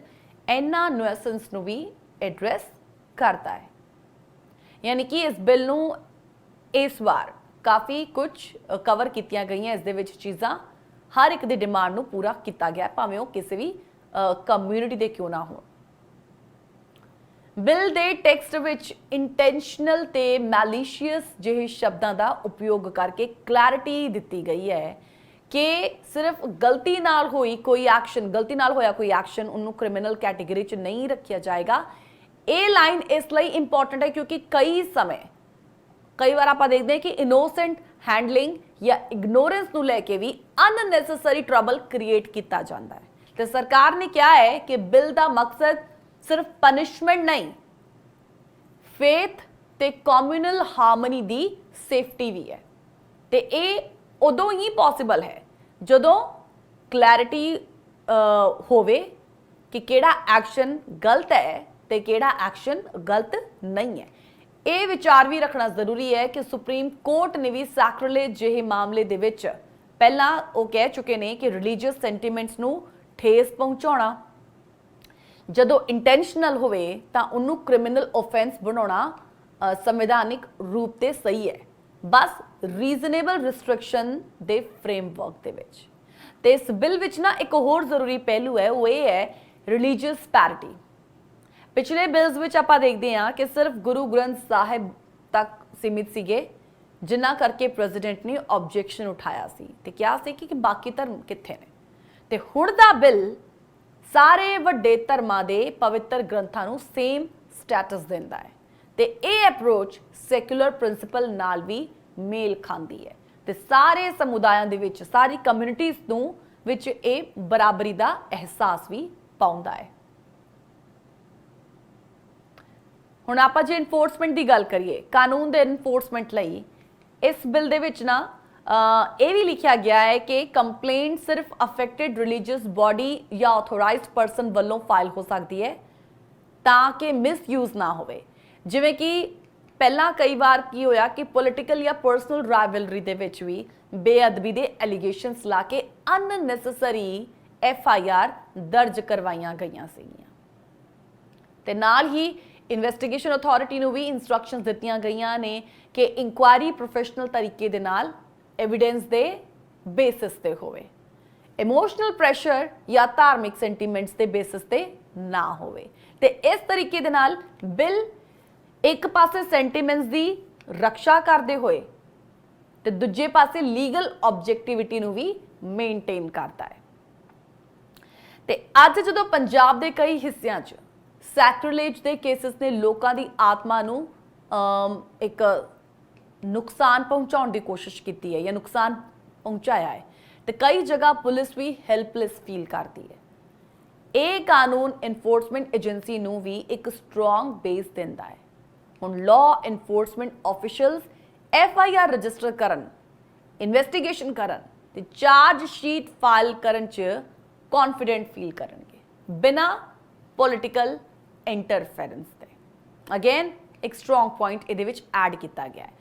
ਇਹਨਾਂ ਨੁਐਸੈਂਸ ਨੂੰ ਵੀ ਐਡਰੈਸ ਕਰਦਾ ਹੈ। ਯਾਨੀ ਕਿ ਇਸ ਬਿੱਲ ਨੂੰ ਇਸ ਵਾਰ ਕਾਫੀ ਕੁਝ ਕਵਰ ਕੀਤੀਆਂ ਗਈਆਂ। ਇਸ ਦੇ ਵਿੱਚ ਚੀਜ਼ਾਂ ਹਰ ਇੱਕ ਦੀ ਡਿਮਾਂਡ ਨੂੰ ਪੂਰਾ ਕੀਤਾ ਗਿਆ, ਭਾਵੇਂ ਉਹ ਕਿਸੇ ਵੀ ਕਮਿਊਨਿਟੀ ਦੇ ਕਿਉਂ ਨਾ ਹੋਣ। ਬਿੱਲ ਦੇ ਟੈਕਸਟ ਵਿੱਚ ਇੰਟੈਂਸ਼ਨਲ ਤੇ ਮੈਲੀਸ਼ੀਅਸ ਜਿਹੇ ਸ਼ਬਦਾਂ ਦਾ ਉਪਯੋਗ ਕਰਕੇ ਕਲੈਰਿਟੀ ਦਿੱਤੀ ਗਈ ਹੈ ਕਿ ਸਿਰਫ ਗਲਤੀ ਨਾਲ ਹੋਈ ਕੋਈ ਐਕਸ਼ਨ, ਗਲਤੀ ਨਾਲ ਹੋਇਆ ਕੋਈ ਐਕਸ਼ਨ, ਉਹਨੂੰ ਕ੍ਰਿਮੀਨਲ ਕੈਟੇਗਰੀ 'ਚ ਨਹੀਂ ਰੱਖਿਆ ਜਾਏਗਾ। ਇਹ ਲਾਈਨ ਇਸ ਲਈ ਇੰਪੋਰਟੈਂਟ ਹੈ ਕਿਉਂਕਿ ਕਈ ਵਾਰ ਆਪਾਂ ਦੇਖਦੇ ਹਾਂ ਕਿ ਇਨੋਸੈਂਟ ਹੈਂਡਲਿੰਗ ਜਾਂ ਇਗਨੋਰੈਂਸ ਨੂੰ ਲੈ ਕੇ ਵੀ ਅਨਨੈਸੈਸਰੀ ਟਰਬਲ ਕ੍ਰੀਏਟ ਕੀਤਾ ਜਾਂਦਾ ਹੈ। ਤੇ ਸਰਕਾਰ ਨੇ ਕਿਹਾ ਹੈ ਕਿ ਬਿੱਲ ਦਾ ਮਕਸਦ ਸਿਰਫ ਪਨਿਸ਼ਮੈਂਟ ਨਹੀਂ, ਫੇਥ ਤੇ ਕਮਿਊਨਲ ਹਾਰਮਨੀ ਦੀ ਸੇਫਟੀ ਵੀ ਹੈ। ਤੇ ਇਹ ਉਦੋਂ ਹੀ ਪੋਸੀਬਲ ਹੈ ਜਦੋਂ ਕਲੈਰਿਟੀ ਹੋਵੇ ਕਿ ਕਿਹੜਾ ਐਕਸ਼ਨ ਗਲਤ ਹੈ ਤੇ ਕਿਹੜਾ ਐਕਸ਼ਨ ਗਲਤ ਨਹੀਂ ਹੈ। ਇਹ ਵਿਚਾਰ ਵੀ ਰੱਖਣਾ ਜ਼ਰੂਰੀ ਹੈ ਕਿ ਸੁਪਰੀਮ ਕੋਰਟ ਨੇ ਵੀ ਸੈਕ੍ਰਿਲੇਜ ਜਿਹੇ ਮਾਮਲੇ ਦੇ ਵਿੱਚ ਪਹਿਲਾਂ ਉਹ ਕਹਿ ਚੁੱਕੇ ਨੇ ਕਿ ਰਿਲੀਜੀਅਸ ਸੈਂਟੀਮੈਂਟਸ ਨੂੰ ਠੇਸ ਪਹੁੰਚਾਉਣਾ ਜਦੋਂ ਇੰਟੈਂਸ਼ਨਲ ਹੋਵੇ ਤਾਂ ਉਹਨੂੰ ਕ੍ਰਿਮੀਨਲ ਆਫੈਂਸ ਬਣਾਉਣਾ ਸੰਵਿਧਾਨਿਕ ਰੂਪ ਤੇ ਸਹੀ ਹੈ, ਬਸ ਰੀਜ਼ਨੇਬਲ ਰਿਸਟ੍ਰਿਕਸ਼ਨ ਦੇ ਫਰੇਮਵਰਕ ਦੇ ਵਿੱਚ। ਤੇ ਇਸ ਬਿੱਲ ਵਿੱਚ ਨਾ ਇੱਕ ਹੋਰ ਜ਼ਰੂਰੀ ਪਹਿਲੂ ਹੈ, ਉਹ ਇਹ ਹੈ ਰਿਲੀਜੀਅਸ ਪੈਰਿਟੀ। ਪਿਛਲੇ ਬਿਲਸ ਵਿੱਚ ਆਪਾਂ ਦੇਖਦੇ ਹਾਂ ਕਿ ਸਿਰਫ ਗੁਰੂ ਗ੍ਰੰਥ ਸਾਹਿਬ ਤੱਕ ਸੀਮਿਤ ਸੀਗੇ, ਜਿਨ੍ਹਾਂ ਕਰਕੇ ਪ੍ਰੈਜ਼ੀਡੈਂਟ ਨੇ ਆਬਜੈਕਸ਼ਨ ਉਠਾਇਆ ਸੀ ਤੇ ਕਿਹਾ ਸੀ ਕਿ ਬਾਕੀ ਧਰਮ ਕਿੱਥੇ ਨੇ। ਤੇ ਹੁਣ ਦਾ ਬਿੱਲ ਸਾਰੇ ਵੱਡੇ ਧਰਮਾਂ ਦੇ ਪਵਿੱਤਰ ਗ੍ਰੰਥਾਂ ਨੂੰ ਸੇਮ ਸਟੇਟਸ ਦਿੰਦਾ ਹੈ ਤੇ ਇਹ ਅਪਰੋਚ ਸੈਕੂਲਰ ਪ੍ਰਿੰਸੀਪਲ ਨਾਲ ਵੀ ਮੇਲ ਖਾਂਦੀ ਹੈ ਤੇ ਸਾਰੇ ਸਮੁਦਾਇਆਂ ਦੇ ਵਿੱਚ, ਸਾਰੀ ਕਮਿਊਨਿਟੀਜ਼ ਨੂੰ ਵਿੱਚ ਇਹ ਬਰਾਬਰੀ ਦਾ ਅਹਿਸਾਸ ਵੀ ਪਾਉਂਦਾ ਹੈ। ਹੁਣ ਆਪਾਂ ਜੇ ਇਨਫੋਰਸਮੈਂਟ ਦੀ ਗੱਲ ਕਰੀਏ, ਕਾਨੂੰਨ ਦੇ ਇਨਫੋਰਸਮੈਂਟ ਲਈ ਇਸ ਬਿੱਲ ਦੇ ਵਿੱਚ ਨਾ ਇਹ ਵੀ ਲਿਖਿਆ ਗਿਆ ਹੈ ਕਿ ਕੰਪਲੇਂਟ ਸਿਰਫ ਅਫੈਕਟਡ ਰਿਲੀਜੀਅਸ ਬਾਡੀ ਜਾਂ ਆਥੋਰਾਈਜ਼ਡ ਪਰਸਨ ਵੱਲੋਂ ਫਾਈਲ ਹੋ ਸਕਦੀ ਹੈ ਤਾਂ ਕਿ ਮਿਸਯੂਜ਼ ਨਾ ਹੋਵੇ। ਜਿਵੇਂ ਕਿ ਪਹਿਲਾਂ ਕਈ ਵਾਰ ਕੀ ਹੋਇਆ ਕਿ ਪੋਲੀਟੀਕਲ ਜਾਂ ਪਰਸਨਲ ਰਾਈਵਲਰੀ ਦੇ ਵਿੱਚ ਵੀ ਬੇਅਦਬੀ ਦੇ ਐਲੀਗੇਸ਼ਨਸ ਲਾ ਕੇ ਅਨਨੈਸੈਸਰੀ FIR ਦਰਜ ਕਰਵਾਈਆਂ ਗਈਆਂ ਸੀਗੀਆਂ ਤੇ ਨਾਲ ਹੀ ਇਨਵੈਸਟੀਗੇਸ਼ਨ ਅਥਾਰਟੀ ਨੂੰ ਵੀ ਇਨਸਟਰਕਸ਼ਨਸ ਦਿੱਤੀਆਂ ਗਈਆਂ ਨੇ ਕਿ ਇਨਕੁਆਇਰੀ ਪ੍ਰੋਫੈਸ਼ਨਲ ਤਰੀਕੇ ਦੇ ਨਾਲ ਐਵੀਡੈਂਸ ਦੇ ਬੇਸਿਸ ਤੇ ਹੋਵੇ, ਇਮੋਸ਼ਨਲ ਪ੍ਰੈਸ਼ਰ ਜਾਂ ਧਾਰਮਿਕ ਸੈਂਟੀਮੈਂਟਸ ਦੇ ਬੇਸਿਸ ਤੇ ਨਾ ਹੋਵੇ। ਤੇ ਇਸ ਤਰੀਕੇ ਦੇ ਨਾਲ ਬਿੱਲ ਇੱਕ ਪਾਸੇ ਸੈਂਟੀਮੈਂਟਸ ਦੀ ਰੱਖਿਆ ਕਰਦੇ ਹੋਏ ਤੇ ਦੂਜੇ ਪਾਸੇ ਲੀਗਲ ਆਬਜੈਕਟਿਵਿਟੀ ਨੂੰ ਵੀ ਮੇਨਟੇਨ ਕਰਦਾ ਹੈ। ਤੇ ਅੱਜ ਜਦੋਂ ਪੰਜਾਬ ਦੇ ਕਈ ਹਿੱਸਿਆਂ 'ਚ ਸੈਕ੍ਰਿਲੇਜ ਦੇ ਕੇਸਿਸ ਨੇ ਲੋਕਾਂ ਦੀ ਆਤਮਾ ਨੂੰ ਇੱਕ ਨੁਕਸਾਨ ਪਹੁੰਚਾਉਣ ਦੀ ਕੋਸ਼ਿਸ਼ ਕੀਤੀ ਹੈ ਜਾਂ ਨੁਕਸਾਨ ਪਹੁੰਚਾਇਆ ਹੈ ਤੇ ਕਈ ਜਗ੍ਹਾ ਪੁਲਿਸ ਵੀ ਹੈਲਪਲੈਸ ਫੀਲ ਕਰਦੀ ਹੈ। ਇਹ ਕਾਨੂੰਨ ਇਨਫੋਰਸਮੈਂਟ ਏਜੰਸੀ ਨੂੰ ਵੀ ਇੱਕ ਸਟਰੋਂਗ ਬੇਸ ਦਿੰਦਾ ਹੈ। ਹੁਣ law enforcement officials FIR register ਕਰਨ, ਇਨਵੈਸਟੀਗੇਸ਼ਨ ਕਰਨ ਤੇ ਚਾਰਜ ਸ਼ੀਟ ਫਾਈਲ ਕਰਨ 'ਚ ਕੌਨਫੀਡੈਂਟ ਫੀਲ ਕਰਨਗੇ ਬਿਨਾਂ ਪੋਲੀਟੀਕਲ ਇੰਟਰਫੇਰੈਂਸ ਦੇ। ਅਗੇਨ ਇੱਕ ਸਟਰੋਂਗ ਪੁਆਇੰਟ ਇਹਦੇ ਵਿੱਚ ਐਡ ਕੀਤਾ ਗਿਆ ਹੈ।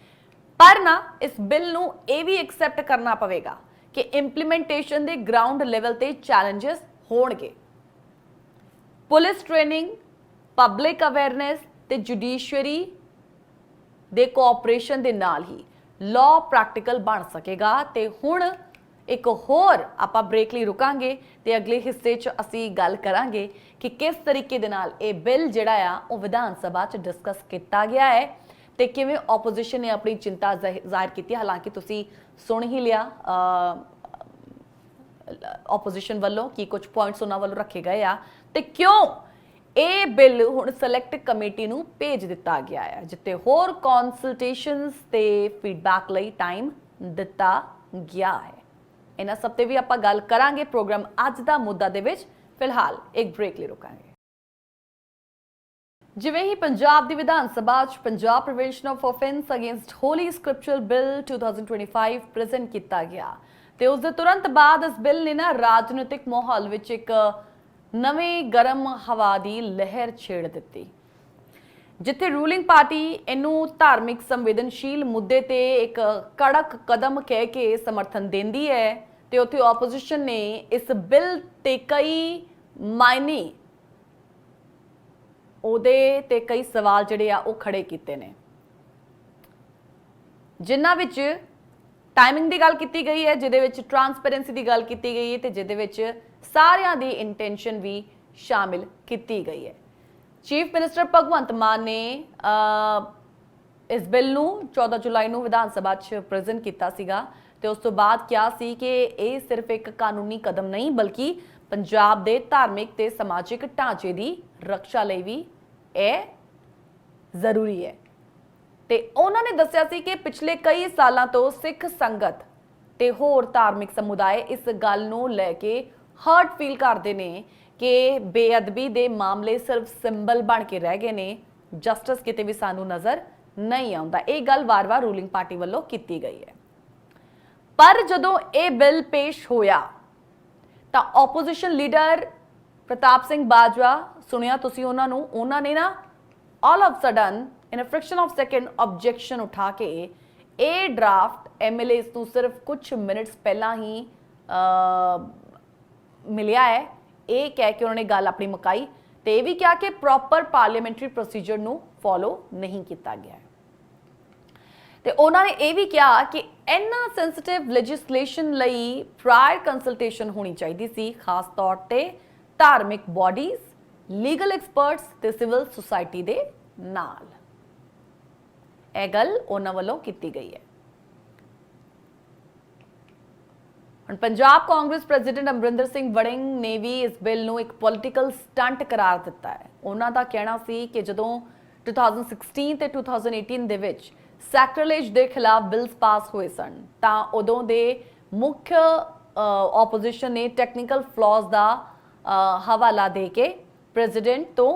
ਪਰ ਨਾ ਇਸ ਬਿੱਲ ਨੂੰ ਇਹ ਵੀ ਐਕਸੈਪਟ ਕਰਨਾ ਪਵੇਗਾ ਕਿ ਇੰਪਲੀਮੈਂਟੇਸ਼ਨ ਦੇ ਗਰਾਊਂਡ ਲੈਵਲ ਤੇ ਚੈਲੰਜਸ ਹੋਣਗੇ। ਪੁਲਿਸ ਟ੍ਰੇਨਿੰਗ, ਪਬਲਿਕ ਅਵੇਅਰਨੈਸ ਤੇ ਜੁਡੀਸ਼ੀਅਰੀ ਦੇ ਕੋਆਪਰੇਸ਼ਨ ਦੇ ਨਾਲ ਹੀ ਲਾਅ ਪ੍ਰੈਕਟੀਕਲ ਬਣ ਸਕੇਗਾ। ਤੇ ਹੁਣ ਇੱਕ ਹੋਰ ਆਪਾਂ ਬ੍ਰੇਕ ਲਈ ਰੁਕਾਂਗੇ ਤੇ ਅਗਲੇ ਹਿੱਸੇ 'ਚ ਅਸੀਂ ਗੱਲ ਕਰਾਂਗੇ ਕਿ ਕਿਸ ਤਰੀਕੇ ਦੇ ਨਾਲ ਇਹ ਬਿੱਲ ਜਿਹੜਾ ਆ ਉਹ ਵਿਧਾਨ ਸਭਾ 'ਚ ਡਿਸਕਸ ਕੀਤਾ ਗਿਆ ਹੈ ਤੇ ਕਿਵੇਂ ਆਪੋਜੀਸ਼ਨ ਨੇ ਆਪਣੀ ਚਿੰਤਾ ਜ਼ਾਹਿਰ ਕੀਤੀ। ਹਾਲਾਂਕਿ ਤੁਸੀਂ ਸੁਣ ਹੀ ਲਿਆ ਆਪੋਜੀਸ਼ਨ ਵੱਲੋਂ ਕਿ ਕੁਝ ਪੁਆਇੰਟਸ ਉਹਨਾਂ ਵੱਲੋਂ ਰੱਖੇ ਗਏ ਆ ਤੇ ਕਿਉਂ ਇਹ ਬਿੱਲ ਹੁਣ ਸਿਲੈਕਟ ਕਮੇਟੀ ਨੂੰ ਭੇਜ ਦਿੱਤਾ ਗਿਆ ਹੈ, ਜਿੱਥੇ ਹੋਰ ਕੰਸਲਟੇਸ਼ਨਸ ਤੇ ਫੀਡਬੈਕ ਲਈ ਟਾਈਮ ਦਿੱਤਾ ਗਿਆ ਹੈ। ਇਹਨਾਂ ਸਭ ਤੇ ਵੀ ਆਪਾਂ ਗੱਲ ਕਰਾਂਗੇ ਪ੍ਰੋਗਰਾਮ ਅੱਜ ਦਾ ਮੁੱਦਾ ਦੇ ਵਿੱਚ। ਫਿਲਹਾਲ ਇੱਕ ਬ੍ਰੇਕ ਲਈ ਰੁਕਾਂਗੇ। ਜਿਵੇਂ ਹੀ ਪੰਜਾਬ ਦੀ ਵਿਧਾਨ ਸਭਾ 'ਚ Punjab prevention of offence against holy scriptural bill 2025 present ਕੀਤਾ ਗਿਆ ਤੇ ਉਸ ਦੇ ਤੁਰੰਤ ਬਾਅਦ ਇਸ ਬਿੱਲ ਨੇ ਨਾ ਰਾਜਨੀਤਿਕ ਮਾਹੌਲ ਵਿੱਚ ਇੱਕ ਨਵੀਂ ਗਰਮ ਹਵਾ ਦੀ ਲਹਿਰ ਛੇੜ ਦਿੱਤੀ। ਜਿੱਥੇ ਰੂਲਿੰਗ ਪਾਰਟੀ ਇਹਨੂੰ ਧਾਰਮਿਕ ਸੰਵੇਦਨਸ਼ੀਲ ਮੁੱਦੇ ਤੇ ਇੱਕ ਕੜਕ ਕਦਮ ਕਹਿ ਕੇ ਸਮਰਥਨ ਦਿੰਦੀ ਹੈ ਤੇ ਉੱਥੇ ਆਪੋਜੀਸ਼ਨ ਨੇ ਇਸ ਬਿੱਲ ਤੇ ਕਈ ਮਾਇਨੇ ਉਹਦੇ ਤੇ ਕਈ ਸਵਾਲ ਜਿਹੜੇ ਆ ਉਹ ਖੜੇ ਕੀਤੇ ਨੇ, ਜਿਨ੍ਹਾਂ ਵਿੱਚ ਟਾਈਮਿੰਗ ਦੀ ਗੱਲ ਕੀਤੀ ਗਈ ਹੈ, ਜਿਹਦੇ ਵਿੱਚ ਟਰਾਂਸਪੇਰੈਂਸੀ ਦੀ ਗੱਲ ਕੀਤੀ ਗਈ ਹੈ ਤੇ ਜਿਹਦੇ ਵਿੱਚ ਸਾਰਿਆਂ ਦੀ ਇੰਟੈਂਸ਼ਨ ਵੀ ਸ਼ਾਮਿਲ ਕੀਤੀ ਗਈ ਹੈ। ਚੀਫ ਮਿਨਿਸਟਰ ਭਗਵੰਤ ਮਾਨ ਨੇ ਇਸ ਬਿੱਲ ਨੂੰ 14 ਜੁਲਾਈ ਨੂੰ ਵਿਧਾਨ ਸਭਾ 'ਚ ਪ੍ਰੈਜ਼ੈਂਟ ਕੀਤਾ ਸੀਗਾ ਤੇ ਉਸ ਤੋਂ ਬਾਅਦ ਕਿਹਾ ਸੀ ਕਿ ਇਹ ਸਿਰਫ ਇੱਕ ਕਾਨੂੰਨੀ ਕਦਮ ਨਹੀਂ ਬਲਕਿ ਪੰਜਾਬ ਦੇ ਧਾਰਮਿਕ ਤੇ ਸਮਾਜਿਕ ਢਾਂਚੇ ਦੀ ਰੱਖਿਆ ਲਈ ਵੀ ਇਹ ਜ਼ਰੂਰੀ ਹੈ। ਤੇ ਉਹਨਾਂ ਨੇ ਦੱਸਿਆ ਸੀ ਕਿ ਪਿਛਲੇ ਕਈ ਸਾਲਾਂ ਤੋਂ ਸਿੱਖ ਸੰਗਤ ਤੇ ਹੋਰ ਧਾਰਮਿਕ ਸਮੁਦਾਇ ਇਸ ਗੱਲ ਨੂੰ ਲੈ ਕੇ ਹਰਟ ਫੀਲ ਕਰਦੇ ਨੇ ਕਿ ਬੇਅਦਬੀ ਦੇ ਮਾਮਲੇ ਸਿਰਫ ਸਿੰਬਲ ਬਣ ਕੇ ਰਹਿ ਗਏ ਨੇ, ਜਸਟਿਸ ਕਿਤੇ ਵੀ ਸਾਨੂੰ ਨਜ਼ਰ ਨਹੀਂ ਆਉਂਦਾ। ਇਹ ਗੱਲ ਵਾਰ-ਵਾਰ ਰੂਲਿੰਗ ਪਾਰਟੀ ਵੱਲੋਂ ਕੀਤੀ ਗਈ ਹੈ। ਪਰ ਜਦੋਂ ਇਹ ਬਿੱਲ ਪੇਸ਼ ਹੋਇਆ ਤਾਂ ਆਪੋਜੀਸ਼ਨ ਲੀਡਰ ਪ੍ਰਤਾਪ ਸਿੰਘ ਬਾਜਵਾ, ਸੁਣਿਆ ਤੁਸੀਂ ਉਹਨਾਂ ਨੂੰ, ਉਹਨਾਂ ਨੇ ਨਾ all of sudden in a fraction of second objection ਉਠਾ ਕੇ ਇਹ ਡਰਾਫਟ ਐਮਐਲਏਸ ਨੂੰ ਸਿਰਫ ਕੁਝ ਮਿੰਟਸ ਪਹਿਲਾਂ ਹੀ ਮਿਲਿਆ ਹੈ, ਇਹ ਕਹਿ ਕੇ ਉਹਨਾਂ ਨੇ ਗੱਲ ਆਪਣੀ ਮੁਕਾਈ ਤੇ ਇਹ ਵੀ ਕਿਹਾ ਕਿ ਪ੍ਰੋਪਰ ਪਾਰਲੀਮੈਂਟਰੀ ਪ੍ਰੋਸੀਜਰ ਨੂੰ ਫੋਲੋ ਨਹੀਂ ਕੀਤਾ ਗਿਆ ਹੈ। ਤੇ ਉਹਨਾਂ ਨੇ ਇਹ ਵੀ ਕਿਹਾ ਕਿ ਇੰਨਾ ਸੈਂਸਿਟਿਵ ਲੈਜਿਸਲੇਸ਼ਨ ਲਈ ਪ੍ਰਾਇਰ ਕੰਸਲਟੇਸ਼ਨ ਹੋਣੀ ਚਾਹੀਦੀ ਸੀ, ਖਾਸ ਤੌਰ ਤੇ ਧਾਰਮਿਕ ਬਾਡੀਜ਼, ਲੀਗਲ ਐਕਸਪਰਟਸ ਤੇ ਸਿਵਲ ਸੁਸਾਇਟੀ ਦੇ ਨਾਲ। ਇਹ ਗੱਲ ਉਹਨਾਂ ਵੱਲੋਂ ਕੀਤੀ ਗਈ ਹੈ। ਹੁਣ ਪੰਜਾਬ ਕਾਂਗਰਸ ਪ੍ਰੈਜ਼ੀਡੈਂਟ ਅਮਰਿੰਦਰ ਸਿੰਘ ਵੜਿੰਗ ਨੇ ਵੀ ਇਸ ਬਿੱਲ ਨੂੰ ਇੱਕ ਪੋਲੀਟੀਕਲ ਸਟੰਟ ਕਰਾਰ ਦਿੱਤਾ ਹੈ। ਉਹਨਾਂ ਦਾ ਕਹਿਣਾ ਸੀ ਕਿ ਜਦੋਂ 2016 ਤੇ 2018 ਦੇ ਵਿੱਚ ਸੈਕਰੇਜ ਦੇ ਖਿਲਾਫ ਬਿਲਸ ਪਾਸ ਹੋਏ ਸਨ ਤਾਂ ਉਦੋਂ ਦੇ ਮੁੱਖ ਆਪੋਜੀਸ਼ਨ ਨੇ ਟੈਕਨੀਕਲ ਫਲॉज ਦਾ ਹਵਾਲਾ ਦੇ ਕੇ ਪ੍ਰੈਜ਼ੀਡੈਂਟ ਤੋਂ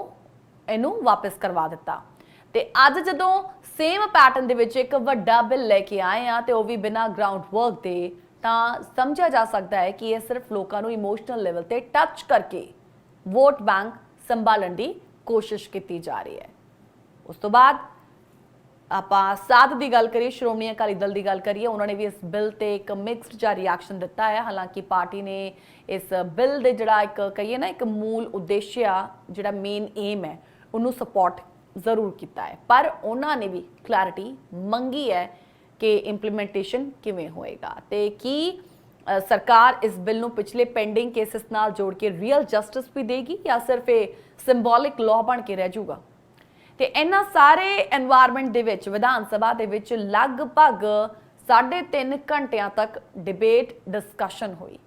ਇਹਨੂੰ ਵਾਪਸ ਕਰਵਾ ਦਿੱਤਾ ਤੇ ਅੱਜ ਜਦੋਂ ਸੇਮ ਪੈਟਰਨ ਦੇ ਵਿੱਚ ਇੱਕ ਵੱਡਾ ਬਿੱਲ ਲੈ ਕੇ ਆਏ ਆ ਤੇ ਉਹ ਵੀ ਬਿਨਾਂ ਗਰਾਊਂਡ ਵਰਕ ਦੇ, ਤਾਂ ਸਮਝਿਆ ਜਾ ਸਕਦਾ ਹੈ ਕਿ ਇਹ ਸਿਰਫ ਲੋਕਾਂ ਨੂੰ ਇਮੋਸ਼ਨਲ ਲੈਵਲ ਤੇ ਟੱਚ ਕਰਕੇ ਵੋਟ ਬੈਂਕ ਸੰਭਾਲਣ ਦੀ ਕੋਸ਼ਿਸ਼ ਕੀਤੀ ਜਾ ਰਹੀ ਹੈ। ਉਸ ਤੋਂ ਬਾਅਦ ਆਪਾਂ ਸਾਧ ਦੀ ਗੱਲ ਕਰੀਏ, ਸ਼੍ਰੋਮਣੀ ਅਕਾਲੀ ਦਲ ਦੀ ਗੱਲ ਕਰੀਏ, ਉਹਨਾਂ ਨੇ ਵੀ ਇਸ ਬਿੱਲ ਤੇ ਇੱਕ ਮਿਕਸਡ ਜਿਹਾ ਰਿਐਕਸ਼ਨ ਦਿੱਤਾ ਹੈ। ਹਾਲਾਂਕਿ ਪਾਰਟੀ ਨੇ ਇਸ ਬਿੱਲ ਦੇ ਜਿਹੜਾ ਇੱਕ ਕਹੀਏ ਨਾ ਇੱਕ ਮੂਲ ਉਦੇਸ਼ ਆ, ਜਿਹੜਾ ਮੇਨ ਏਮ ਹੈ, ਉਹਨੂੰ ਸਪੋਰਟ ਜ਼ਰੂਰ ਕੀਤਾ ਹੈ, ਪਰ ਉਹਨਾਂ ਨੇ ਵੀ ਕਲੈਰਿਟੀ ਮੰਗੀ ਹੈ ਕਿ ਇੰਪਲੀਮੈਂਟੇਸ਼ਨ ਕਿਵੇਂ ਹੋਏਗਾ ਤੇ ਕੀ ਸਰਕਾਰ ਇਸ ਬਿੱਲ ਨੂੰ ਪਿਛਲੇ ਪੈਂਡਿੰਗ ਕੇਸਿਸ ਨਾਲ ਜੋੜ ਕੇ ਰੀਅਲ ਜਸਟਿਸ ਵੀ ਦੇਗੀ ਜਾਂ ਸਿਰਫ ਇਹ ਸਿੰਬੋਲਿਕ ਲਾਅ ਬਣ ਕੇ ਰਹਿ ਜਾਊਗਾ। ਤੇ ਇਹਨਾਂ ਸਾਰੇ এনवायरमेंट ਦੇ ਵਿੱਚ ਵਿਧਾਨ ਸਭਾ ਦੇ ਵਿੱਚ ਲਗਭਗ 3.5 ਘੰਟਿਆਂ ਤੱਕ ਡਿਬੇਟ ਡਿਸਕਸ਼ਨ ਹੋਈ,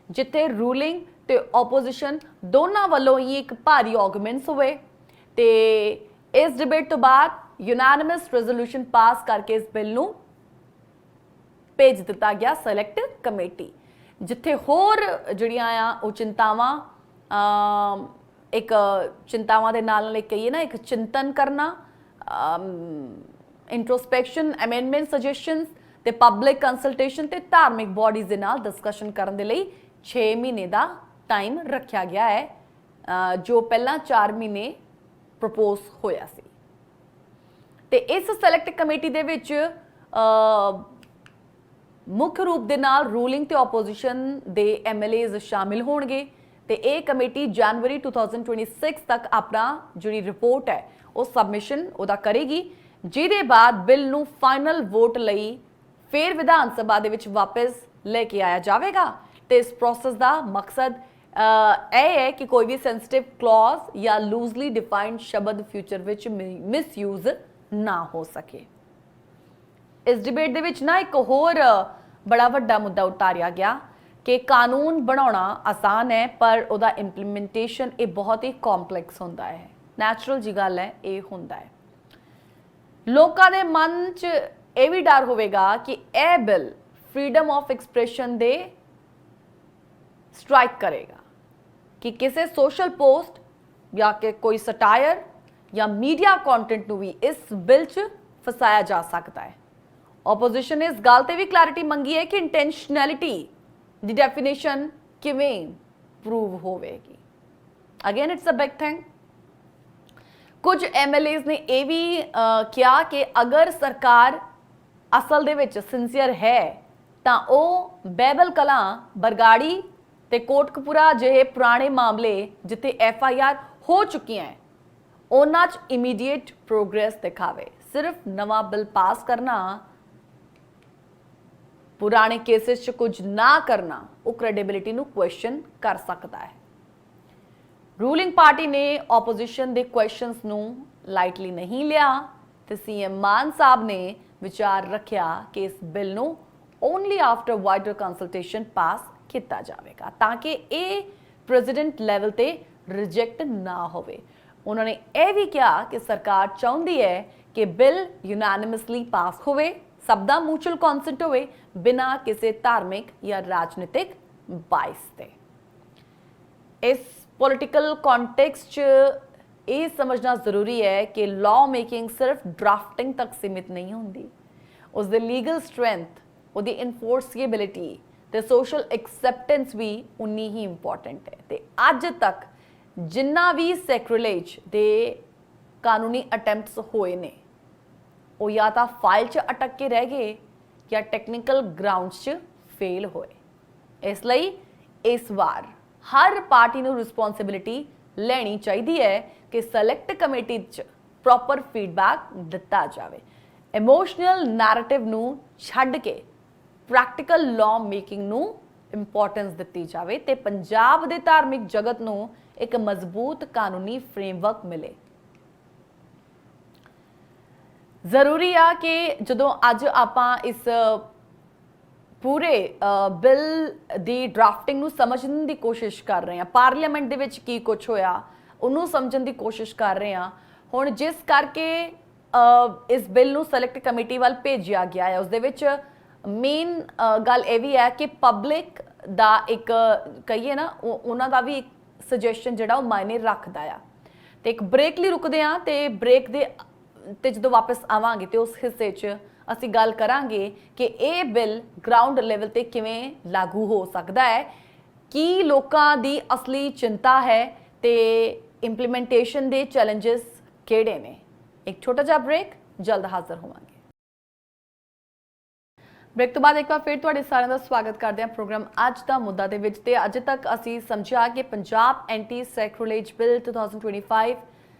ਜਿੱਥੇ ਰੂਲਿੰਗ ਤੇ ਆਪੋਜੀਸ਼ਨ ਦੋਨਾਂ ਵੱਲੋਂ ਹੀ ਇੱਕ ਭਾਰੀ ਆਰਗੂਮੈਂਟਸ ਹੋਏ ਤੇ ਇਸ ਡਿਬੇਟ ਤੋਂ ਬਾਅਦ ਯੂਨੈਨਿਮਸ ਰੈਜ਼ੋਲੂਸ਼ਨ ਪਾਸ ਕਰਕੇ ਇਸ ਬਿੱਲ ਨੂੰ ਭੇਜ ਦਿੱਤਾ ਗਿਆ ਸਿਲੈਕਟ ਕਮੇਟੀ, ਜਿੱਥੇ ਹੋਰ ਜਿਹੜੀਆਂ ਆ ਉਹ ਚਿੰਤਾਵਾਂ ਇੱਕ ਚਿੰਤਾਵਾਂ ਦੇ ਨਾਲ ਨਾਲ ਕਹੀਏ ਨਾ ਇੱਕ ਚਿੰਤਨ ਕਰਨਾ, ਇੰਟਰੋਸਪੈਕਸ਼ਨ, ਅਮੈਂਡਮੈਂਟ ਸੁਜੈਸ਼ਨਸ ਤੇ ਪਬਲਿਕ ਕੰਸਲਟੇਸ਼ਨ ਤੇ ਧਾਰਮਿਕ ਬਾਡੀਜ਼ ਦੇ ਨਾਲ ਡਿਸਕਸ਼ਨ ਕਰਨ ਦੇ ਲਈ 6 ਮਹੀਨੇ ਦਾ ਟਾਈਮ ਰੱਖਿਆ ਗਿਆ ਹੈ, ਜੋ ਪਹਿਲਾਂ 4 ਮਹੀਨੇ ਪ੍ਰਪੋਜ਼ ਹੋਇਆ ਸੀ। ਤੇ ਇਸ ਸੈਲੈਕਟ ਕਮੇਟੀ ਦੇ ਵਿੱਚ ਮੁੱਖ ਰੂਪ ਦੇ ਨਾਲ ਰੂਲਿੰਗ ਤੇ ਆਪੋਜੀਸ਼ਨ ਦੇ ਐਮਐਲਏਜ਼ ਸ਼ਾਮਿਲ ਹੋਣਗੇ ਤੇ ਇਹ ਕਮੇਟੀ ਜਨਵਰੀ 2026 ਤੱਕ ਆਪਣਾ ਜਿਹੜੀ ਰਿਪੋਰਟ ਹੈ ਉਹ ਸਬਮਿਸ਼ਨ ਉਹਦਾ ਕਰੇਗੀ, ਜਿਹਦੇ ਬਾਅਦ ਬਿੱਲ ਨੂੰ ਫਾਈਨਲ ਵੋਟ ਲਈ ਫਿਰ ਵਿਧਾਨ ਸਭਾ ਦੇ ਵਿੱਚ ਵਾਪਸ ਲੈ ਕੇ ਆਇਆ ਜਾਵੇਗਾ। ਤੇ ਇਸ ਪ੍ਰੋਸੈਸ ਦਾ ਮਕਸਦ ਇਹ ਹੈ ਕਿ ਕੋਈ ਵੀ ਸੈਂਸਿਟਿਵ ਕਲੌਜ਼ ਜਾਂ ਲੂਜ਼ਲੀ ਡਿਫਾਈਨਡ ਸ਼ਬਦ ਫਿਊਚਰ ਵਿੱਚ ਮਿਸਯੂਜ਼ ਨਾ ਹੋ ਸਕੇ। ਇਸ ਡਿਬੇਟ ਦੇ ਵਿੱਚ ਨਾ ਇੱਕ ਹੋਰ ਬੜਾ ਵੱਡਾ ਮੁੱਦਾ ਉਤਾਰਿਆ ਗਿਆ ਕਿ ਕਾਨੂੰਨ ਬਣਾਉਣਾ ਆਸਾਨ ਹੈ ਪਰ ਉਹਦਾ ਇੰਪਲੀਮੈਂਟੇਸ਼ਨ ਇਹ ਬਹੁਤ ਹੀ ਕੰਪਲੈਕਸ ਹੁੰਦਾ ਹੈ। ਨੈਚੁਰਲ ਜੀ ਗੱਲ ਹੈ, ਇਹ ਹੁੰਦਾ ਹੈ। ਲੋਕਾਂ ਦੇ ਮਨ 'ਚ ਇਹ ਵੀ ਡਰ ਹੋਵੇਗਾ ਕਿ ਇਹ ਬਿੱਲ ਫ੍ਰੀडम ਆਫ ਐਕਸਪ੍ਰੈਸ਼ਨ ਦੇ ਸਟ੍ਰਾਈਕ ਕਰੇਗਾ ਕਿ ਕਿਸੇ ਸੋਸ਼ਲ ਪੋਸਟ ਜਾਂ ਕਿ ਕੋਈ ਸਟਾਇਰ ਜਾਂ ਮੀਡੀਆ ਕੰਟੈਂਟ ਨੂੰ ਵੀ ਇਸ ਬਿੱਲ 'ਚ ਫਸਾਇਆ ਜਾ ਸਕਦਾ ਹੈ। ਆਪੋਜੀਸ਼ਨ ਨੇ ਇਸ ਗੱਲ ਤੇ ਵੀ ਕਲੈਰਿਟੀ ਮੰਗੀ ਹੈ ਕਿ ਇੰਟੈਂਸ਼ਨੈਲਿਟੀ ਦੀ ਡੈਫੀਨੇਸ਼ਨ ਕਿਵੇਂ ਪ੍ਰੂਵ ਹੋਵੇਗੀ। Again it's a big thing. ਕੁਝ ਐਮਐਲਏਜ਼ ਨੇ ਇਹ ਵੀ ਕਿਹਾ ਕਿ ਅਗਰ ਸਰਕਾਰ ਅਸਲ ਦੇ ਵਿੱਚ ਸਿੰਸੀਅਰ ਹੈ ਤਾਂ ਉਹ ਬੈਬਲ ਕਲਾਂ, ਬਰਗਾੜੀ ਤੇ ਕੋਟਕਪੂਰਾ ਜਿਹੇ ਪੁਰਾਣੇ ਮਾਮਲੇ ਜਿੱਥੇ FIR ਹੋ ਚੁੱਕੀਆਂ ਹੈ ਉਹਨਾਂ 'ਚ ਇਮੀਡੀਏਟ ਪ੍ਰੋਗਰੈਸ ਦਿਖਾਵੇ। ਸਿਰਫ ਨਵਾਂ ਬਿੱਲ ਪਾਸ ਕਰਨਾ, ਪੁਰਾਣੇ ਕੇਸਿਸ 'ਚ ਕੁਝ ਨਾ ਕਰਨਾ ਉਹ ਕ੍ਰੈਡੀਬਿਲਿਟੀ ਨੂੰ ਕੁਐਸਚਨ ਕਰ ਸਕਦਾ ਹੈ। ਰੂਲਿੰਗ ਪਾਰਟੀ ਨੇ ਆਪੋਜੀਸ਼ਨ ਦੇ ਕੁਐਸਚਨਸ ਨੂੰ ਲਾਈਟਲੀ ਨਹੀਂ ਲਿਆ ਤੇ CM ਮਾਨ ਸਾਹਿਬ ਨੇ ਵਿਚਾਰ ਰੱਖਿਆ ਕਿ ਇਸ ਬਿੱਲ ਨੂੰ ਓਨਲੀ ਆਫਟਰ ਵਾਈਡਰ ਕੰਸਲਟੇਸ਼ਨ ਪਾਸ ਕੀਤਾ ਜਾਵੇਗਾ ਤਾਂ ਕਿ ਇਹ ਪ੍ਰੈਜ਼ੀਡੈਂਟ ਲੈਵਲ ਤੇ ਰਿਜੈਕਟ ਨਾ ਹੋਵੇ। ਉਹਨਾਂ ਨੇ ਇਹ ਵੀ ਕਿਹਾ ਕਿ ਸਰਕਾਰ ਚਾਹੁੰਦੀ ਹੈ ਕਿ ਬਿੱਲ ਯੂਨੈਨਿਮਸਲੀ ਪਾਸ ਹੋਵੇ, ਸਭ ਦਾ ਮਿਊਚੁਅਲ ਕੰਸੈਂਟ ਹੋਵੇ, ਬਿਨਾਂ ਕਿਸੇ ਧਾਰਮਿਕ ਜਾਂ ਰਾਜਨੀਤਿਕ ਬਾਇਸ ਦੇ। ਇਸ ਪੋਲੀਟੀਕਲ ਕੰਟੈਕਸਟ 'ਚ ਇਹ ਸਮਝਣਾ ਜ਼ਰੂਰੀ ਹੈ ਕਿ ਲਾਅ ਮੇਕਿੰਗ ਸਿਰਫ ਡਰਾਫਟਿੰਗ ਤੱਕ ਸੀਮਿਤ ਨਹੀਂ ਹੁੰਦੀ, ਉਸ ਦੇ ਲੀਗਲ ਸਟਰੈਂਥ, ਉਹਦੀ ਇਨਫੋਰਸੇਬਿਲਿਟੀ ਤੇ ਸੋਸ਼ਲ ਐਕਸੈਪਟੈਂਸ ਵੀ ਉਨੀ ਹੀ ਇੰਪੋਰਟੈਂਟ ਹੈ। ਤੇ ਅੱਜ ਤੱਕ ਜਿੰਨਾ ਵੀ ਸੈਕ੍ਰਿਲੇਜ ਦੇ ਕਾਨੂੰਨੀ ਅਟੈਂਪਟਸ ਹੋਏ ਨੇ ਉਹ ਜਾਂ ਤਾਂ ਫਾਈਲ 'ਚ ਅਟਕ ਕੇ ਰਹਿ ਗਏ ਜਾਂ ਟੈਕਨੀਕਲ ਗਰਾਊਂਡਸ 'ਚ ਫੇਲ ਹੋਏ। ਇਸ ਲਈ ਇਸ ਵਾਰ ਹਰ ਪਾਰਟੀ ਨੂੰ ਰਿਸਪੌਂਸਿਬਿਲਿਟੀ ਲੈਣੀ ਚਾਹੀਦੀ ਹੈ ਕਿ ਸੈਲੈਕਟ ਕਮੇਟੀ 'ਚ ਪ੍ਰੋਪਰ ਫੀਡਬੈਕ ਦਿੱਤਾ ਜਾਵੇ। ਇਮੋਸ਼ਨਲ ਨੈਰੇਟਿਵ ਨੂੰ ਛੱਡ ਕੇ ਪ੍ਰੈਕਟੀਕਲ ਲਾਅ ਮੇਕਿੰਗ ਨੂੰ ਇੰਪੋਰਟੈਂਸ ਦਿੱਤੀ ਜਾਵੇ ਤੇ ਪੰਜਾਬ ਦੇ ਧਾਰਮਿਕ ਜਗਤ ਨੂੰ ਇੱਕ ਮਜ਼ਬੂਤ ਕਾਨੂੰਨੀ ਫਰੇਮਵਰਕ ਮਿਲੇ। ਜ਼ਰੂਰੀ ਆ ਕਿ ਜਦੋਂ ਅੱਜ ਆਪਾਂ ਇਸ ਪੂਰੇ ਬਿੱਲ ਦੀ ਡਰਾਫਟਿੰਗ ਨੂੰ ਸਮਝਣ ਦੀ ਕੋਸ਼ਿਸ਼ ਕਰ ਰਹੇ ਹਾਂ, ਪਾਰਲੀਮੈਂਟ ਦੇ ਵਿੱਚ ਕੀ ਕੁਝ ਹੋਇਆ ਉਹਨੂੰ ਸਮਝਣ ਦੀ ਕੋਸ਼ਿਸ਼ ਕਰ ਰਹੇ ਹਾਂ। ਹੁਣ ਜਿਸ ਕਰਕੇ ਇਸ ਬਿੱਲ ਨੂੰ ਸੈਲੈਕਟ ਕਮੇਟੀ ਵੱਲ ਭੇਜਿਆ ਗਿਆ ਹੈ ਉਸ ਦੇ ਵਿੱਚ ਮੇਨ ਗੱਲ ਇਹ ਵੀ ਹੈ ਕਿ ਪਬਲਿਕ ਦਾ ਇੱਕ ਕਹੀਏ ਨਾ ਉਹਨਾਂ ਦਾ ਵੀ ਇੱਕ ਸੁਜੈਸ਼ਨ ਜਿਹੜਾ ਉਹ ਮਾਇਨੇ ਰੱਖਦਾ ਆ। ਤੇ ਇੱਕ ਬ੍ਰੇਕ ਲਈ ਰੁਕਦੇ ਆ ਤੇ ਬ੍ਰੇਕ ਦੇ ਤੇ ਜਦੋਂ ਵਾਪਸ ਆਵਾਂਗੇ ਤੇ ਉਸ ਹਿੱਸੇ 'ਚ ਅਸੀਂ ਗੱਲ ਕਰਾਂਗੇ ਕਿ ਇਹ ਬਿੱਲ ਗਰਾਊਂਡ ਲੈਵਲ ਤੇ ਕਿਵੇਂ ਲਾਗੂ ਹੋ ਸਕਦਾ ਹੈ, ਕੀ ਲੋਕਾਂ ਦੀ ਅਸਲੀ ਚਿੰਤਾ ਹੈ ਤੇ ਇੰਪਲੀਮੈਂਟੇਸ਼ਨ ਦੇ ਚੈਲੰਜਸ ਕਿਹੜੇ ਨੇ। ਇੱਕ ਛੋਟਾ ਜਿਹਾ ਬ੍ਰੇਕ, ਜਲਦ ਹਾਜ਼ਰ ਹੋਵਾਂਗੇ। ਬ੍ਰੇਕ ਤੋਂ ਬਾਅਦ ਇੱਕ ਵਾਰ ਫਿਰ ਤੁਹਾਡੇ ਸਾਰਿਆਂ ਦਾ ਸਵਾਗਤ ਕਰਦੇ ਹਾਂ ਪ੍ਰੋਗਰਾਮ ਅੱਜ ਦਾ ਮੁੱਦਾ ਦੇ ਵਿੱਚ। ਤੇ ਅੱਜ ਤੱਕ ਅਸੀਂ ਸਮਝਿਆ ਕਿ ਪੰਜਾਬ ਐਂਟੀ ਸੈਕ੍ਰਿਲੇਜ ਬਿੱਲ 2025